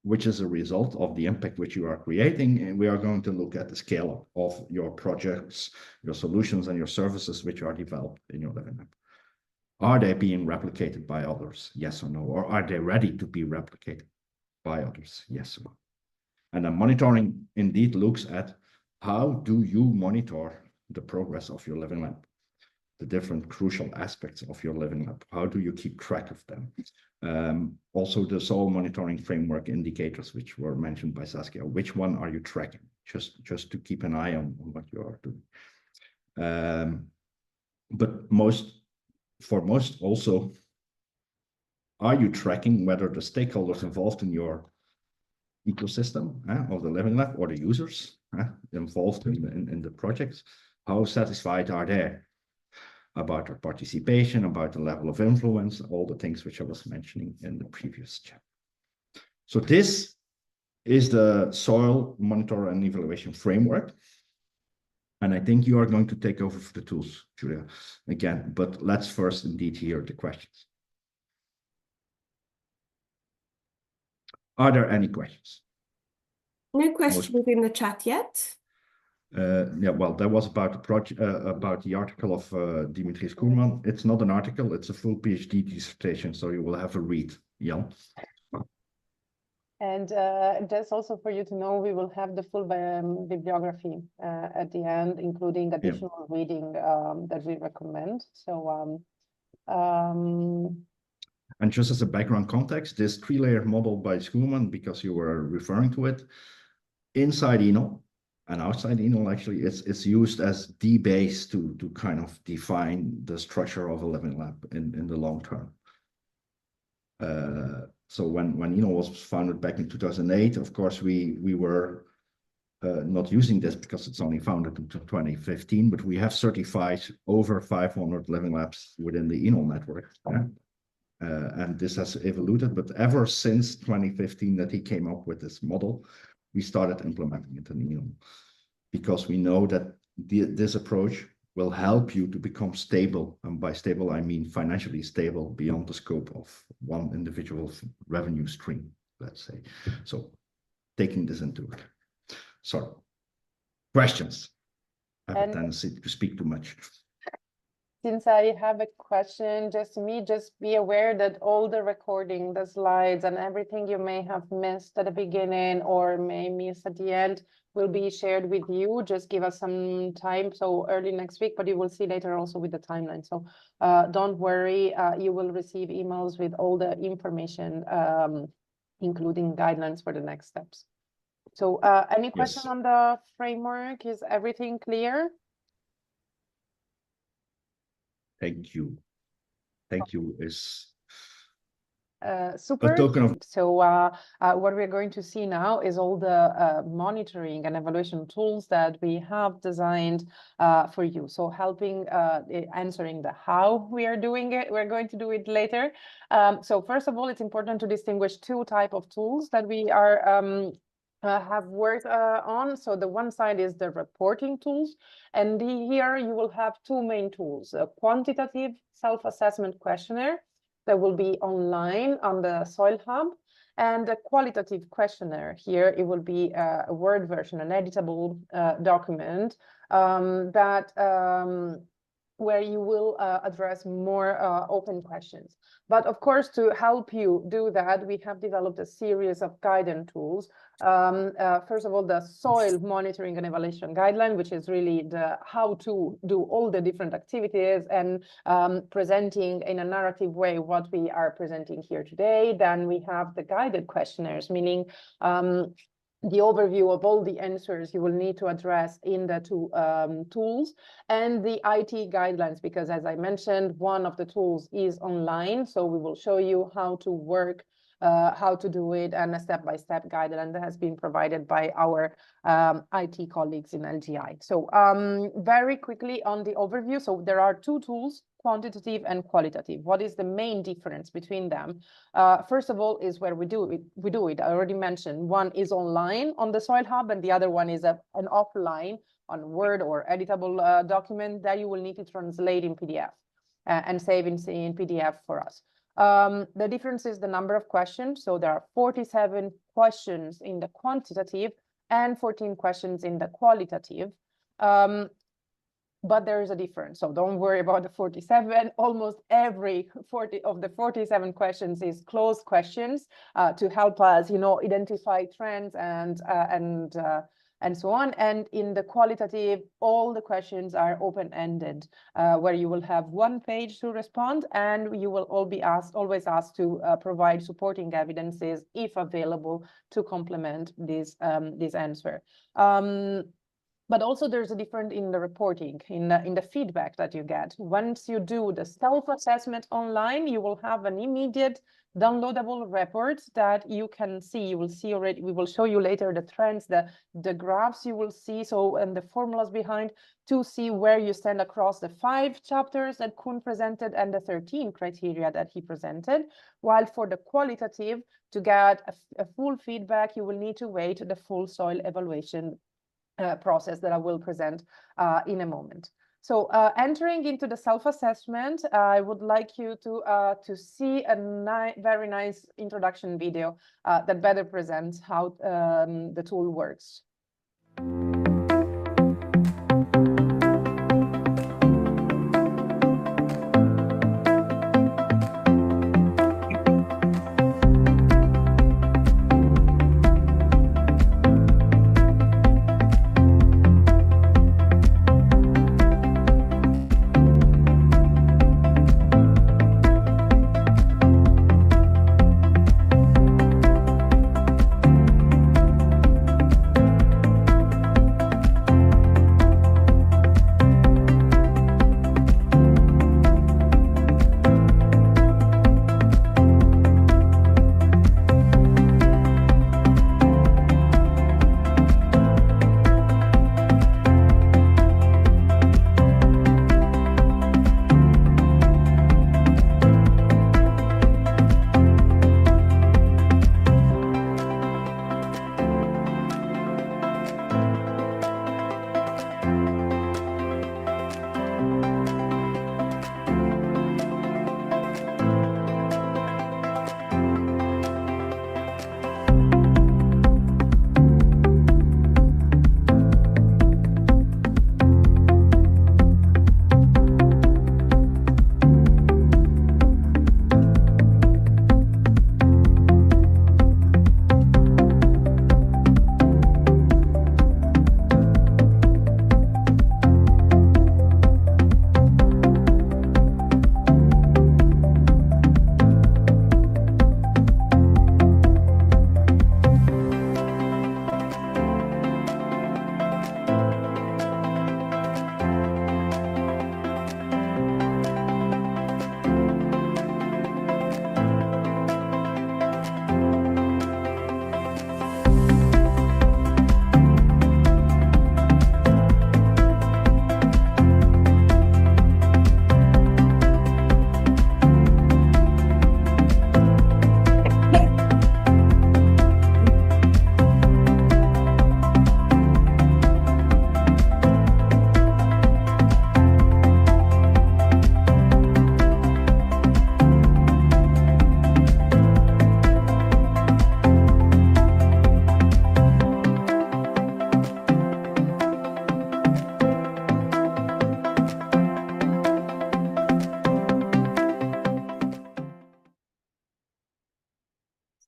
Speaker 4: which is a result of the impact which you are creating, and we are going to look at the scale of your projects, your solutions, and your services which are developed in your Living Lab. Are they being replicated by others? Yes or no? Or are they ready to be replicated by others? Yes or no? And then monitoring indeed looks at how do you monitor the progress of your living lab, the different crucial aspects of your living lab. How do you keep track of them? Also, the SOIL monitoring framework indicators, which were mentioned by Saskia, which one are you tracking? Just to keep an eye on what you are doing. But for most also, are you tracking whether the stakeholders involved in your ecosystem of the living lab or the users involved in the projects, how satisfied are they about their participation, about the level of influence, all the things which I was mentioning in the previous chat. So this is the SOIL monitor and evaluation framework. And I think you are going to take over for the tools, Julia, again, but let's first indeed hear the questions. Are there any questions?
Speaker 2: No questions in the chat yet.
Speaker 4: Yeah, well, that was about the project, about the article of Dimitris Koerman. It's not an article; it's a full PhD dissertation, so you will have a read. Yeah.
Speaker 3: And just also for you to know, we will have the full bibliography at the end, including additional reading that we recommend. So,
Speaker 4: and just as a background context, this three-layer model by Schoolman, because you were referring to it, inside ENOL and outside ENOL, actually, it's used as the base to kind of define the structure of a living lab in the long term. So when ENOL was founded back in 2008, of course, we were not using this because it's only founded in 2015, but we have certified over 500 living labs within the ENOL network. And this has evolved, but ever since 2015 that he came up with this model, we started implementing it in ENOL because we know that this approach will help you to become stable. And by stable, I mean financially stable beyond the scope of one individual revenue stream, let's say. So taking this into account. So questions? I have a tendency to speak too much.
Speaker 3: Since I have a question, just be aware that all the recording, the slides and everything you may have missed at the beginning or may miss at the end will be shared with you. Just give us some time, so early next week, but you will see later also with the timeline. So don't worry, you will receive emails with all the information, including guidelines for the next steps. So any question on the framework? Is everything clear?
Speaker 4: Thank you. Thank you is
Speaker 3: super.
Speaker 4: a token of.
Speaker 3: So what we're going to see now is all the monitoring and evaluation tools that we have designed for you. So helping answering the how we are doing it. We're going to do it later. So first of all, it's important to distinguish two types of tools that we are have worked on. So the one side is the reporting tools, and here you will have two main tools: a quantitative self-assessment questionnaire that will be online on the SOIL Hub, and a qualitative questionnaire. Here it will be a Word version, an editable document where you will address more open questions. But of course, to help you do that, we have developed a series of guidance tools. First of all, the SOIL monitoring and evaluation guideline, which is really the how to do all the different activities and presenting in a narrative way what we are presenting here today. Then we have the guided questionnaires, meaning the overview of all the answers you will need to address in the two tools, and the IT guidelines, because as I mentioned, one of the tools is online, so we will show you how to work, how to do it, and a step-by-step guideline that has been provided by our IT colleagues in LGI. So very quickly on the overview, so there are two tools, quantitative and qualitative. What is the main difference between them? First of all, is where we do it. I already mentioned one is online on the SOIL Hub, and the other one is an offline on Word or editable document that you will need to translate in PDF and save in PDF for us. The difference is the number of questions. So there are 47 questions in the quantitative and 14 questions in the qualitative. But there is a difference, so don't worry about the 47. Almost every 40 of the 47 questions is closed questions to help us, identify trends and so on. And in the qualitative, all the questions are open-ended, where you will have one page to respond, and you will always asked to provide supporting evidences, if available, to complement this answer. But also there's a difference in the reporting, in the feedback that you get. Once you do the self-assessment online, you will have an immediate downloadable report that you can see. You will see already, we will show you later the trends, the graphs you will see, so, and the formulas behind, to see where you stand across the 5 chapters that Koen presented and the 13 criteria that he presented. While for the qualitative, to get a full feedback, you will need to wait the full soil evaluation process that I will present in a moment. So entering into the self-assessment, I would like you to see a very nice introduction video that better presents how the tool works.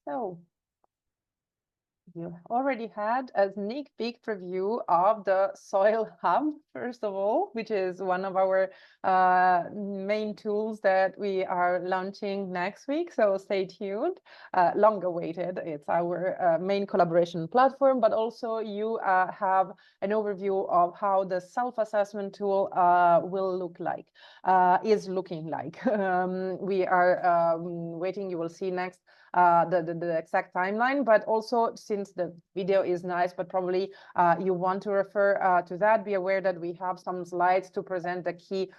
Speaker 3: So you already had a sneak peek preview of the Soil Hub, first of all, which is one of our main tools that we are launching next week. So stay tuned. Long awaited. It's our main collaboration platform, but also you have an overview of how the self-assessment tool will look like, is looking like. We are waiting. You will see next the exact timeline, but also, since the video is nice, but probably you want to refer to that, be aware that we have some slides to present the key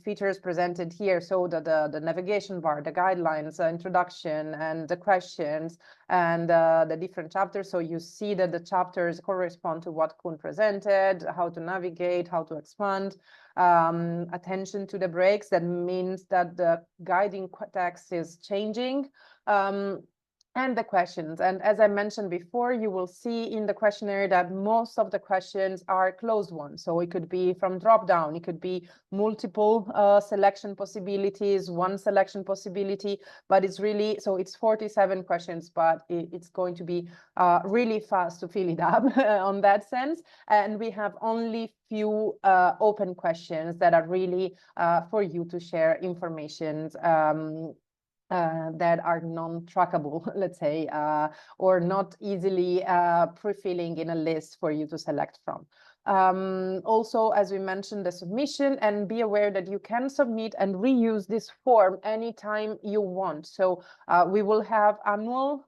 Speaker 3: features presented here. So the navigation bar, the guidelines, introduction, and the questions, and the different chapters. So you see that the chapters correspond to what Koen presented, how to navigate, how to expand, attention to the breaks. That means that the guiding text is changing. and the questions. And as I mentioned before, you will see in the questionnaire that most of the questions are closed ones. So it could be from drop down, it could be multiple selection possibilities, one selection possibility, but it's really, so it's 47 questions, but it's going to be really fast to fill it up on that sense. And we have only few open questions that are really for you to share information that are non-trackable, let's say, or not easily pre-filling in a list for you to select from. Also, as we mentioned, the submission, and be aware that you can submit and reuse this form anytime you want. So we will have annual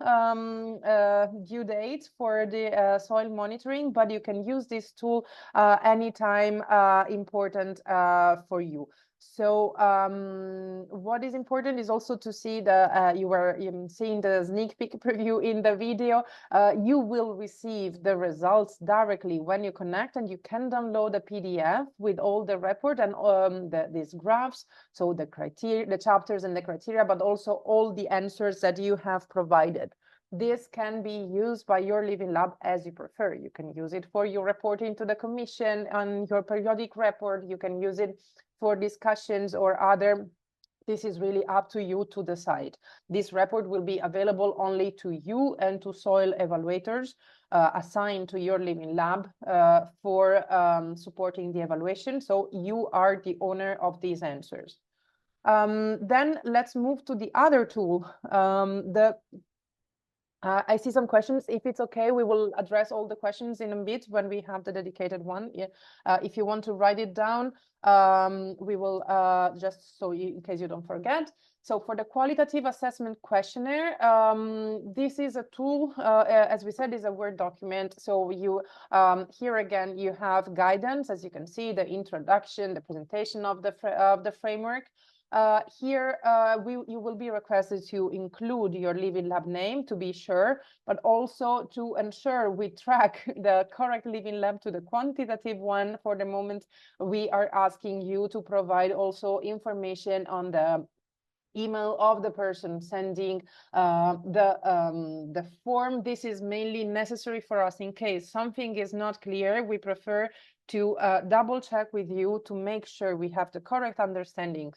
Speaker 3: due dates for the soil monitoring, but you can use this tool anytime important for you. So what is important is also to see the, you were seeing the sneak peek preview in the video. You will receive the results directly when you connect, and you can download a PDF with all the report and these graphs, so the criteria, the chapters and the criteria, but also all the answers that you have provided. This can be used by your Living Lab as you prefer. You can use it for your reporting to the Commission on your periodic report. You can use it for discussions or other. This is really up to you to decide. This report will be available only to you and to soil evaluators assigned to your Living Lab for supporting the evaluation. So you are the owner of these answers. Then let's move to the other tool, I see some questions. If it's okay, we will address all the questions in a bit when we have the dedicated one. Yeah. If you want to write it down, we will just so you, in case you don't forget. So for the qualitative assessment questionnaire, this is a tool, as we said, is a Word document. So you here again, you have guidance, as you can see, the introduction, the presentation of the framework. Here, you will be requested to include your Living Lab name to be sure, but also to ensure we track the correct Living Lab to the quantitative one. For the moment, we are asking you to provide also information on the email of the person sending the form. This is mainly necessary for us in case something is not clear. We prefer to double check with you to make sure we have the correct understanding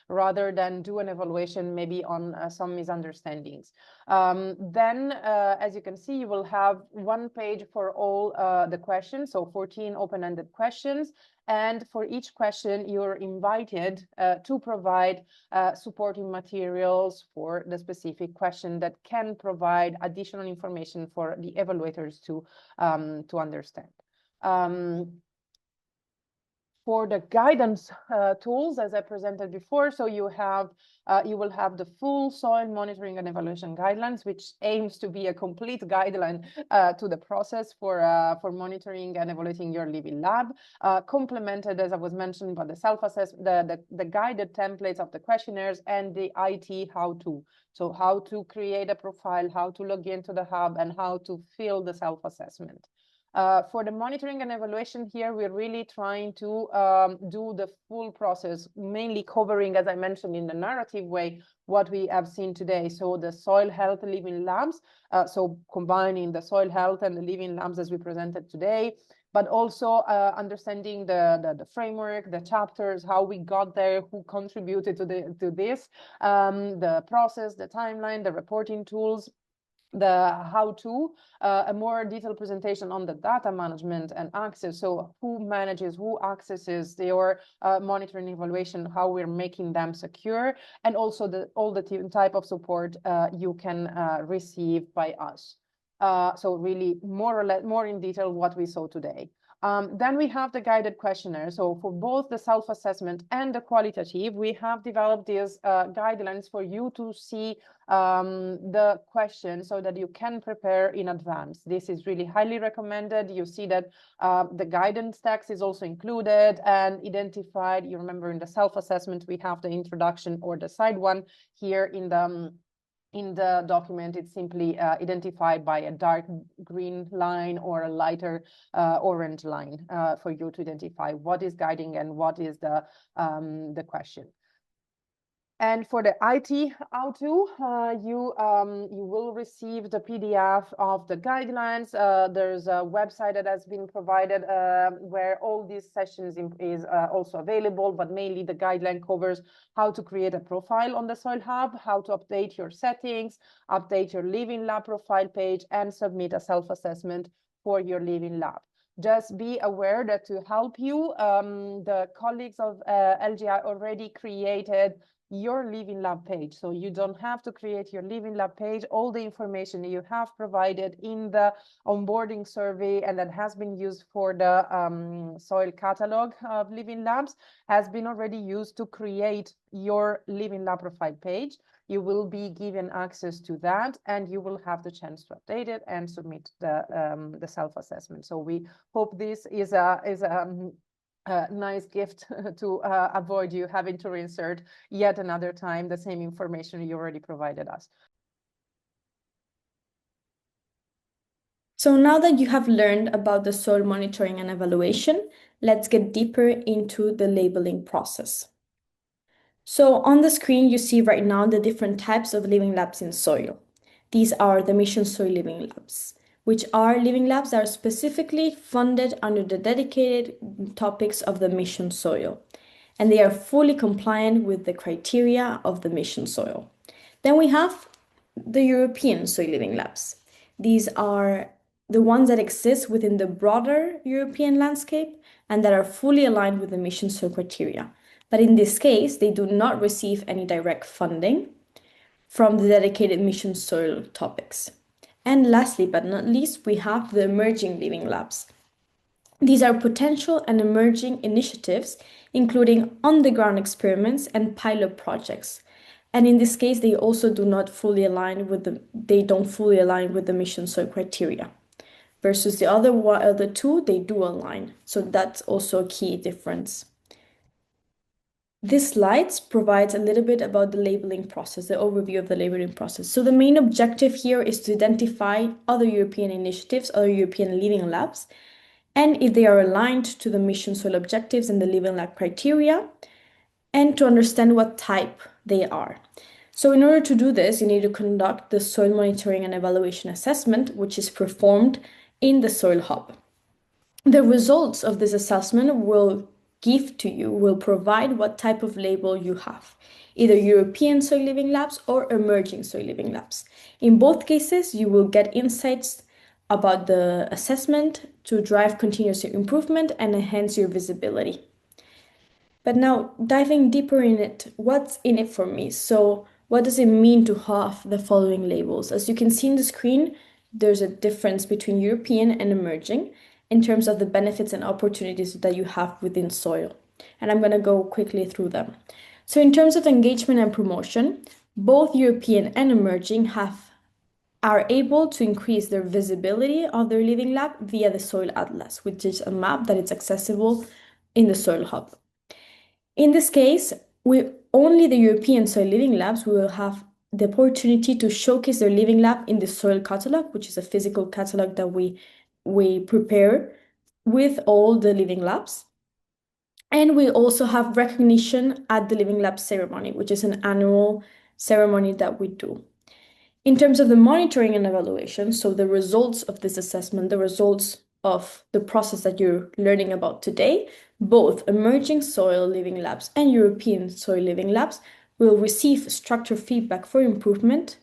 Speaker 3: rather than do an evaluation maybe on some misunderstandings. Then, as you can see, you will have one page for all the questions, so 14 open-ended questions. And for each question, you're invited to provide supporting materials for the specific question that can provide additional information for the evaluators to understand. For the guidance tools, as I presented before, so you will have the full soil monitoring and evaluation guidelines, which aims to be a complete guideline to the process for monitoring and evaluating your Living Lab, complemented, as I was mentioned, by the self-assessment, the guided templates of the questionnaires and the IT how-to. So how to create a profile, how to log into the hub, and how to fill the self-assessment. For the monitoring and evaluation here, we're really trying to do the full process, mainly covering, as I mentioned, in the narrative way, what we have seen today. So the soil health Living Labs, so combining the soil health and the Living Labs as we presented today, but also understanding the framework, the chapters, how we got there, who contributed to this, the process, the timeline, the reporting tools, the how-to, a more detailed presentation on the data management and access. So who manages, who accesses your monitoring evaluation, how we're making them secure, and also all the type of support you can receive by us. So really more or less, more in detail what we saw today. Then we have the guided questionnaire. So for both the self-assessment and the qualitative, we have developed these guidelines for you to see the question so that you can prepare in advance. This is really highly recommended. You see that the guidance text is also included and identified. You remember in the self-assessment, we have the introduction or the side one. Here in the document, it's simply identified by a dark green line or a lighter orange line for you to identify what is guiding and what is the question. And for the IT how-to, you will receive the PDF of the guidelines. There's a website that has been provided where all these sessions is also available, but mainly the guideline covers how to create a profile on the Soil Hub, how to update your settings, update your Living Lab profile page, and submit a self-assessment for your Living Lab. Just be aware that to help you, the colleagues of LGI already created your Living Lab page. So you don't have to create your Living Lab page. All the information you have provided in the onboarding survey and that has been used for the soil catalog of Living Labs has been already used to create your Living Lab profile page. You will be given access to that and you will have the chance to update it and submit the self-assessment. So we hope this is a nice gift to avoid you having to reinsert yet another time the same information you already provided us.
Speaker 1: So now that you have learned about the soil monitoring and evaluation, let's get deeper into the labeling process. So on the screen, you see right now the different types of living labs in soil. These are the Mission Soil Living Labs, which are living labs that are specifically funded under the dedicated topics of the Mission Soil, and they are fully compliant with the criteria of the Mission Soil. Then we have the European Soil Living Labs. These are the ones that exist within the broader European landscape and that are fully aligned with the Mission Soil criteria. But in this case, they do not receive any direct funding from the dedicated Mission Soil topics. And lastly, but not least, we have the emerging living labs. These are potential and emerging initiatives, including on-the-ground experiments and pilot projects. And in this case, they also do not fully align with the Mission Soil criteria. Versus the other two, they do align. So that's also a key difference. This slide provides a little bit about the labeling process, the overview of the labeling process. So the main objective here is to identify other European initiatives, other European living labs, and if they are aligned to the Mission Soil objectives and the living lab criteria, and to understand what type they are. So in order to do this, you need to conduct the soil monitoring and evaluation assessment, which is performed in the Soil Hub. The results of this assessment will provide what type of label you have, either European Soil Living Labs or emerging Soil Living Labs. In both cases, you will get insights about the assessment to drive continuous improvement and enhance your visibility. But now, diving deeper in it, what's in it for me? So what does it mean to have the following labels? As you can see in the screen, there's a difference between European and emerging in terms of the benefits and opportunities that you have within soil. And I'm going to go quickly through them. So in terms of engagement and promotion, both European and emerging are able to increase their visibility of their living lab via the Soil Atlas, which is a map that is accessible in the Soil Hub. In this case, only the European Soil Living Labs will have the opportunity to showcase their living lab in the Soil Catalog, which is a physical catalog that we prepare with all the living labs. And we also have recognition at the Living Lab ceremony, which is an annual ceremony that we do. In terms of the monitoring and evaluation, so the results of this assessment, the results of the process that you're learning about today, both emerging soil living labs and European soil living labs will receive structured feedback for improvement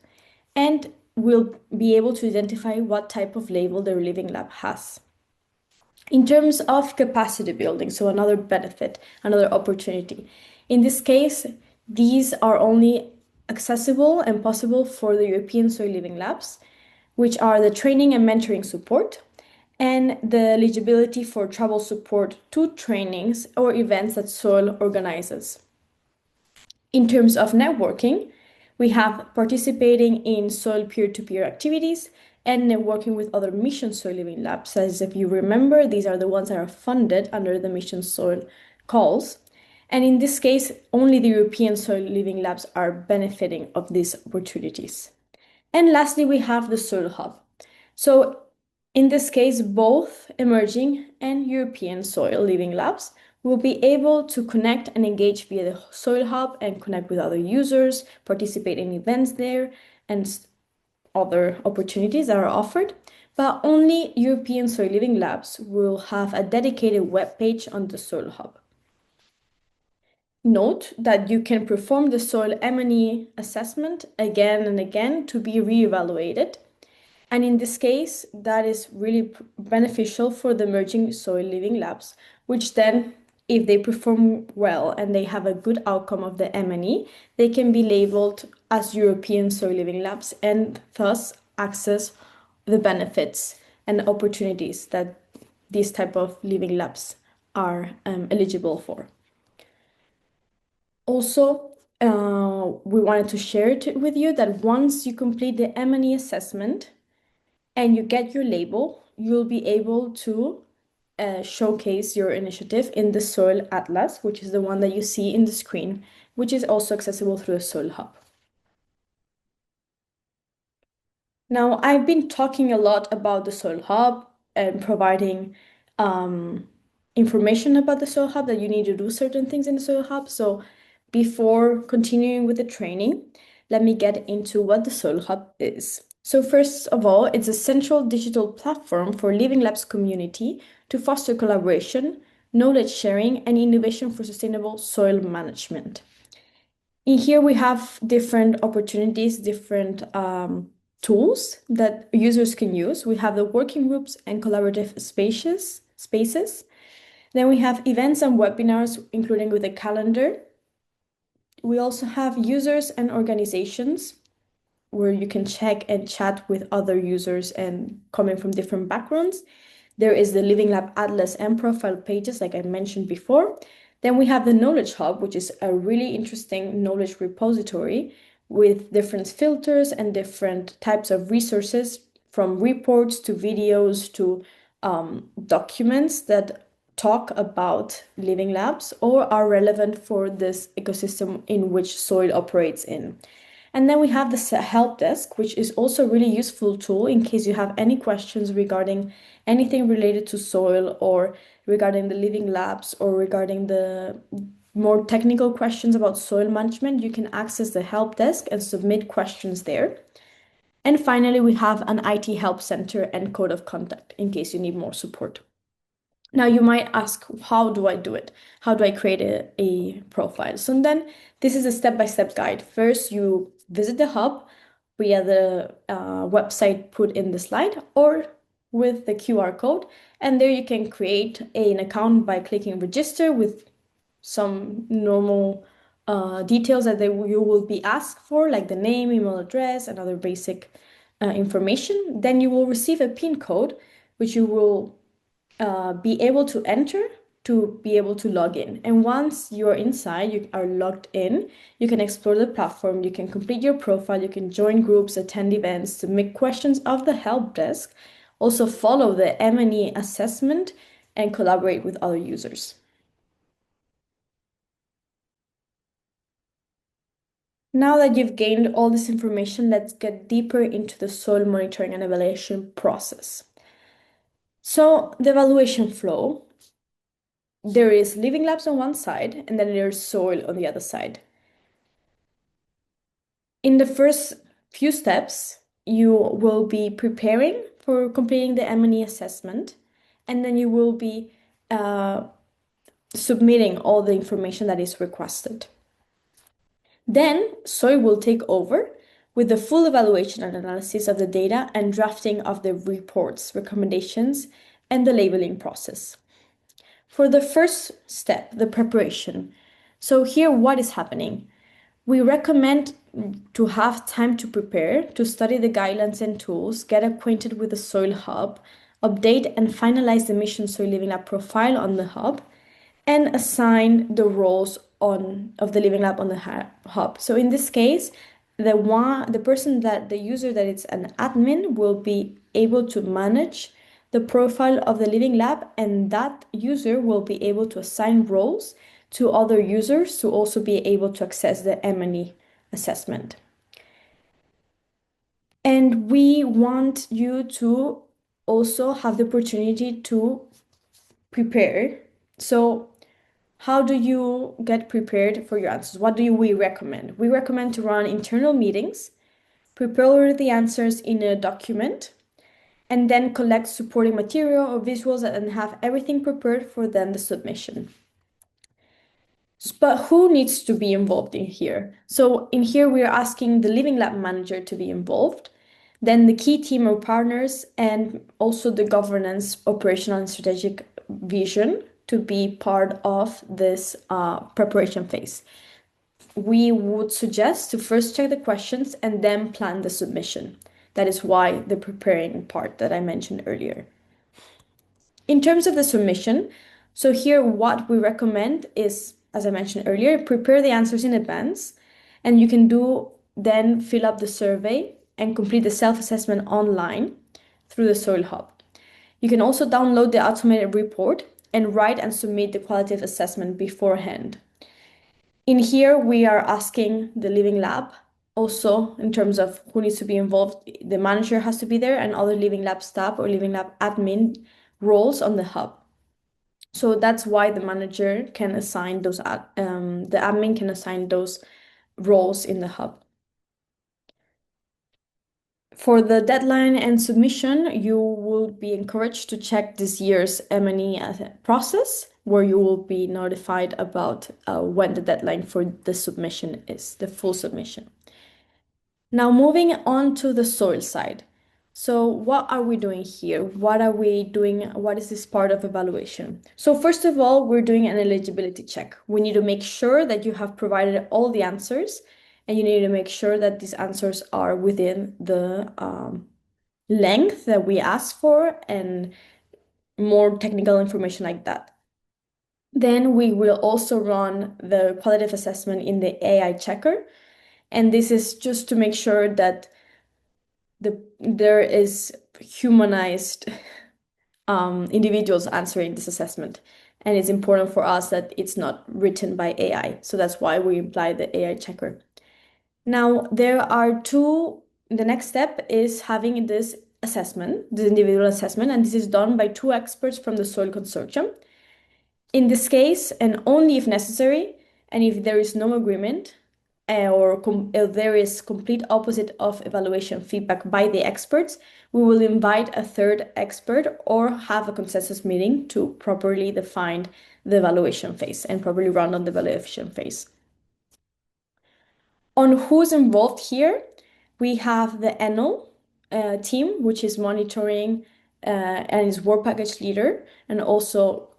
Speaker 1: and will be able to identify what type of label their living lab has. In terms of capacity building, so another benefit, another opportunity. In this case, these are only accessible and possible for the European Soil Living Labs, which are the training and mentoring support, and the eligibility for travel support to trainings or events that Soil organizes. In terms of networking, we have participating in soil peer-to-peer activities and networking with other Mission Soil Living Labs. As if you remember, these are the ones that are funded under the Mission Soil calls. And in this case, only the European Soil Living Labs are benefiting of these opportunities. And lastly, we have the Soil Hub. So in this case, both emerging and European Soil Living Labs We'll be able to connect and engage via the Soil Hub and connect with other users, participate in events there, and other opportunities that are offered. But only European Soil Living Labs will have a dedicated web page on the Soil Hub. Note that you can perform the SOILL M&E assessment again and again to be re-evaluated. And in this case, that is really beneficial for the emerging soil living labs, which then, if they perform well and they have a good outcome of the M&E, they can be labeled as European soil living labs and thus access the benefits and opportunities that these type of living labs are eligible for. Also, we wanted to share it with you that once you complete the M&E assessment and you get your label, you'll be able to showcase your initiative in the Soil Atlas, which is the one that you see in the screen, which is also accessible through the Soil Hub. Now, I've been talking a lot about the Soil Hub and providing information about the Soil Hub, that you need to do certain things in the Soil Hub. So before continuing with the training, let me get into what the Soil Hub is. So first of all, it's a central digital platform for Living Labs community to foster collaboration, knowledge sharing, and innovation for sustainable soil management. In here, we have different opportunities, different tools that users can use. We have the working groups and collaborative spaces. Then we have events and webinars, including with a calendar. We also have users and organizations where you can check and chat with other users and coming from different backgrounds. There is the Living Lab Atlas and profile pages, like I mentioned before. Then we have the Knowledge Hub, which is a really interesting knowledge repository with different filters and different types of resources, from reports to videos to documents that talk about living labs or are relevant for this ecosystem in which soil operates in. And then we have the help desk, which is also a really useful tool in case you have any questions regarding anything related to soil or regarding the living labs or regarding the more technical questions about soil management. You can access the help desk and submit questions there. And finally, we have an IT help center and code of contact in case you need more support. Now you might ask, how do I do it? How do I create a profile? So then this is a step-by-step guide. First, you visit the hub via the website put in the slide or with the QR code. And there you can create an account by clicking register with some normal details that you will be asked for, like the name, email address, and other basic information. Then you will receive a PIN code, which you will be able to enter to be able to log in. And once you're inside, you are logged in, you can explore the platform, you can complete your profile, you can join groups, attend events, submit questions of the help desk, also follow the M&E assessment, and collaborate with other users. Now that you've gained all this information, let's get deeper into the soil monitoring and evaluation process. So the evaluation flow, there is living labs on one side, and then there's soil on the other side. In the first few steps, you will be preparing for completing the M&E assessment, and then you will be submitting all the information that is requested. Then soil will take over with the full evaluation and analysis of the data and drafting of the reports, recommendations, and the labeling process. For the first step, the preparation. So here, what is happening? We recommend to have time to prepare, to study the guidelines and tools, get acquainted with the Soil Hub, update and finalize the Mission Soil Living Lab profile on the Hub, and assign the roles of the Living Lab on the Hub. So in this case, the user that is an admin will be able to manage the profile of the Living Lab, and that user will be able to assign roles to other users to also be able to access the M&E assessment. And we want you to also have the opportunity to prepare. So how do you get prepared for your answers? What do we recommend? We recommend to run internal meetings, prepare the answers in a document, and then collect supporting material or visuals and have everything prepared for then the submission. But who needs to be involved in here? So in here, we are asking the Living Lab manager to be involved, then the key team or partners, and also the governance, operational, and strategic vision to be part of this preparation phase. We would suggest to first check the questions and then plan the submission. That is why the preparing part that I mentioned earlier. In terms of the submission, so here what we recommend is, as I mentioned earlier, prepare the answers in advance, and you can then fill up the survey and complete the self-assessment online through the SOIL Hub. You can also download the automated report and write and submit the qualitative assessment beforehand. In here, we are asking the Living Lab also in terms of who needs to be involved. The manager has to be there and other Living Lab staff or Living Lab admin roles on the hub. So that's why the manager can assign those, the admin can assign those roles in the hub. For the deadline and submission, you will be encouraged to check this year's M&E process, where you will be notified about when the deadline for the submission is, the full submission. Now moving on to the SOIL side. So what are we doing here? What are we doing? What is this part of evaluation? So first of all, we're doing an eligibility check. We need to make sure that you have provided all the answers, and you need to make sure that these answers are within the length that we ask for and more technical information like that. Then we will also run the qualitative assessment in the AI checker. And this is just to make sure that there is humanized individuals answering this assessment. And it's important for us that it's not written by AI. So that's why we apply the AI checker. Now, the next step is having this assessment, the individual assessment, and this is done by 2 experts from the SOIL consortium. In this case, and only if necessary, and if there is no agreement, or there is complete opposite of evaluation feedback by the experts, we will invite a 3rd expert or have a consensus meeting to properly define the evaluation phase and properly run on the evaluation phase. On who's involved here, we have the ENO team, which is monitoring and is work package leader, and also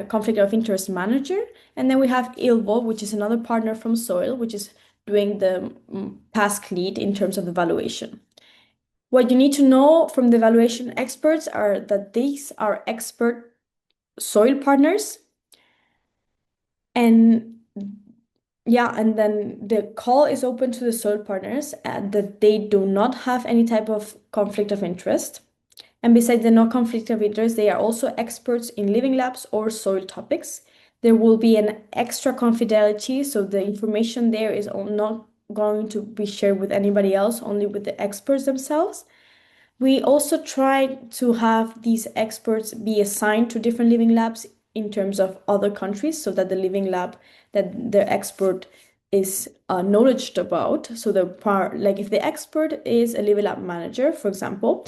Speaker 1: conflict of interest manager. And then we have ILVO, which is another partner from SOIL, which is doing the task lead in terms of evaluation. What you need to know from the evaluation experts are that these are expert SOIL partners. And then the call is open to the SOIL partners and that they do not have any type of conflict of interest. And besides the no conflict of interest, they are also experts in Living Labs or SOIL topics. There will be an extra confidentiality, so the information there is not going to be shared with anybody else, only with the experts themselves. We also try to have these experts be assigned to different Living Labs in terms of other countries, so that the Living Lab that the expert is knowledgeable about. So if the expert is a Living Lab manager, for example,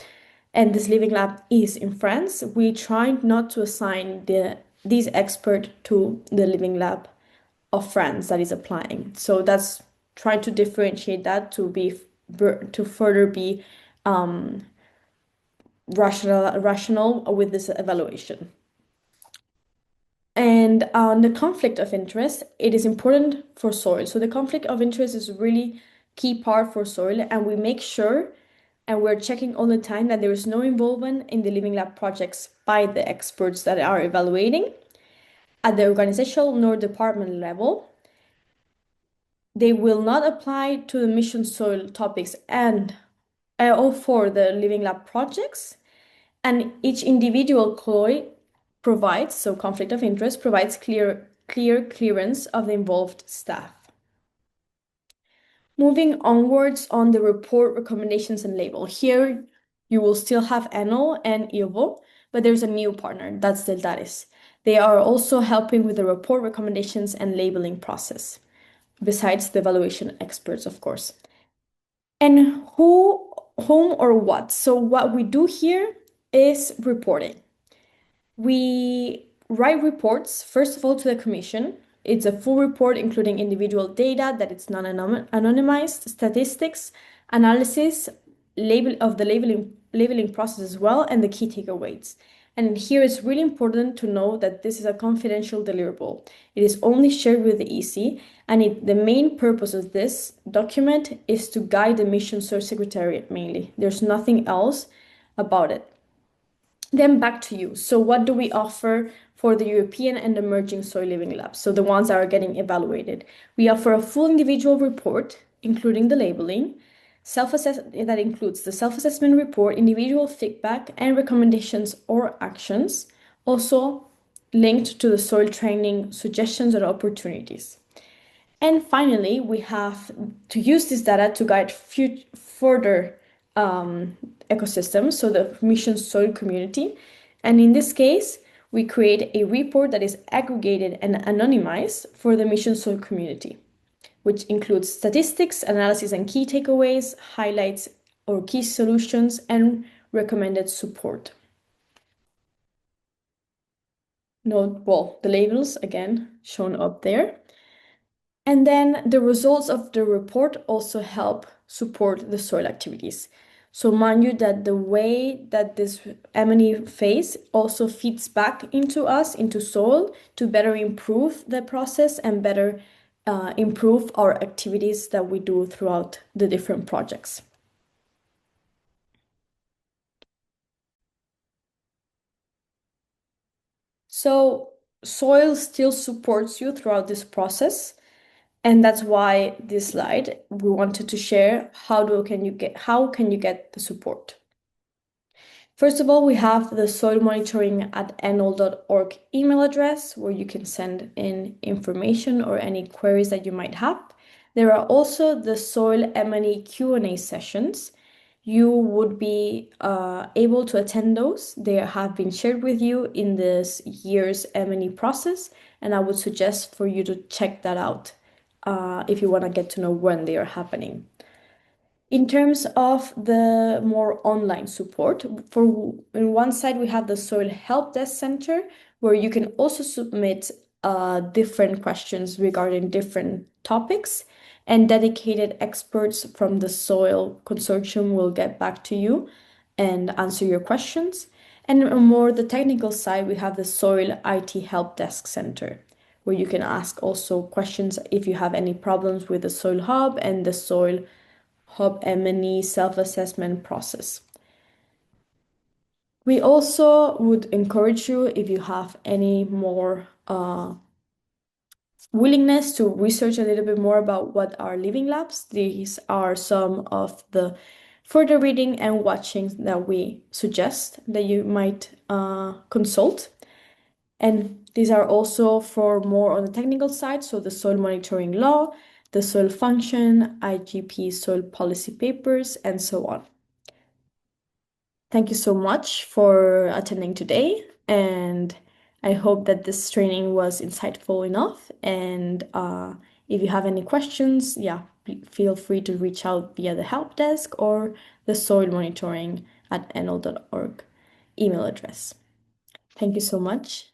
Speaker 1: and this Living Lab is in France, we try not to assign these expert to the Living Lab of France that is applying. So that's trying to differentiate that to further be rational with this evaluation. And on the conflict of interest, it is important for SOIL. So the conflict of interest is a really key part for SOIL, and we make sure and we're checking all the time that there is no involvement in the Living Lab projects by the experts that are evaluating at the organizational nor department level. They will not apply to the mission SOIL topics and all for the Living Lab projects. And each individual CLOI provides, so conflict of interest, provides clear clearance of the involved staff. Moving onwards on the report recommendations and label. Here, you will still have ENO and ILVO, but there's a new partner, that's Deltares. They are also helping with the report recommendations and labeling process, besides the evaluation experts, of course. And whom or what? So what we do here is reporting. We write reports, first of all, to the commission. It's a full report including individual data that it's non-anonymized, statistics, analysis, label of the labeling process as well, and the key takeaways. And here it's really important to know that this is a confidential deliverable. It is only shared with the EC, and the main purpose of this document is to guide the mission source secretariat mainly. There's nothing else about it. Then back to you. So what do we offer for the European and emerging soil living labs? So the ones that are getting evaluated. We offer a full individual report, including the labeling, that includes the self-assessment report, individual feedback, and recommendations or actions, also linked to the soil training suggestions or opportunities. And finally, we have to use this data to guide further ecosystems, so the mission soil community. And in this case, we create a report that is aggregated and anonymized for the mission soil community, which includes statistics, analysis and key takeaways, highlights or key solutions, and recommended support. Note, well, the labels again shown up there. And then the results of the report also help support the soil activities. So mind you that the way that this M&E phase also feeds back into us, into soil, to better improve the process and better improve our activities that we do throughout the different projects. So soil still supports you throughout this process. And that's why this slide, we wanted to share how can you get the support. First of all, we have the soil monitoring at enol.org email address where you can send in information or any queries that you might have. There are also the soil M&E Q&A sessions. You would be able to attend those. They have been shared with you in this year's M&E process, and I would suggest for you to check that out if you want to get to know when they are happening. In terms of the more online support, on one side we have the Soil Help Desk Center, where you can also submit different questions regarding different topics, and dedicated experts from the Soil Consortium will get back to you and answer your questions. And on more the technical side, we have the Soil IT Help Desk Center, where you can ask also questions if you have any problems with the Soil Hub and the Soil Hub M&E self-assessment process. We also would encourage you, if you have any more willingness to research a little bit more about what are living labs. These are some of the further reading and watching that we suggest that you might consult. And these are also for more on the technical side, so the soil monitoring law, the soil function, IGP soil policy papers, and so on. Thank you so much for attending today, and I hope that this training was insightful enough. And if you have any questions, feel free to reach out via the help desk or the soil monitoring at enol.org email address. Thank you so much.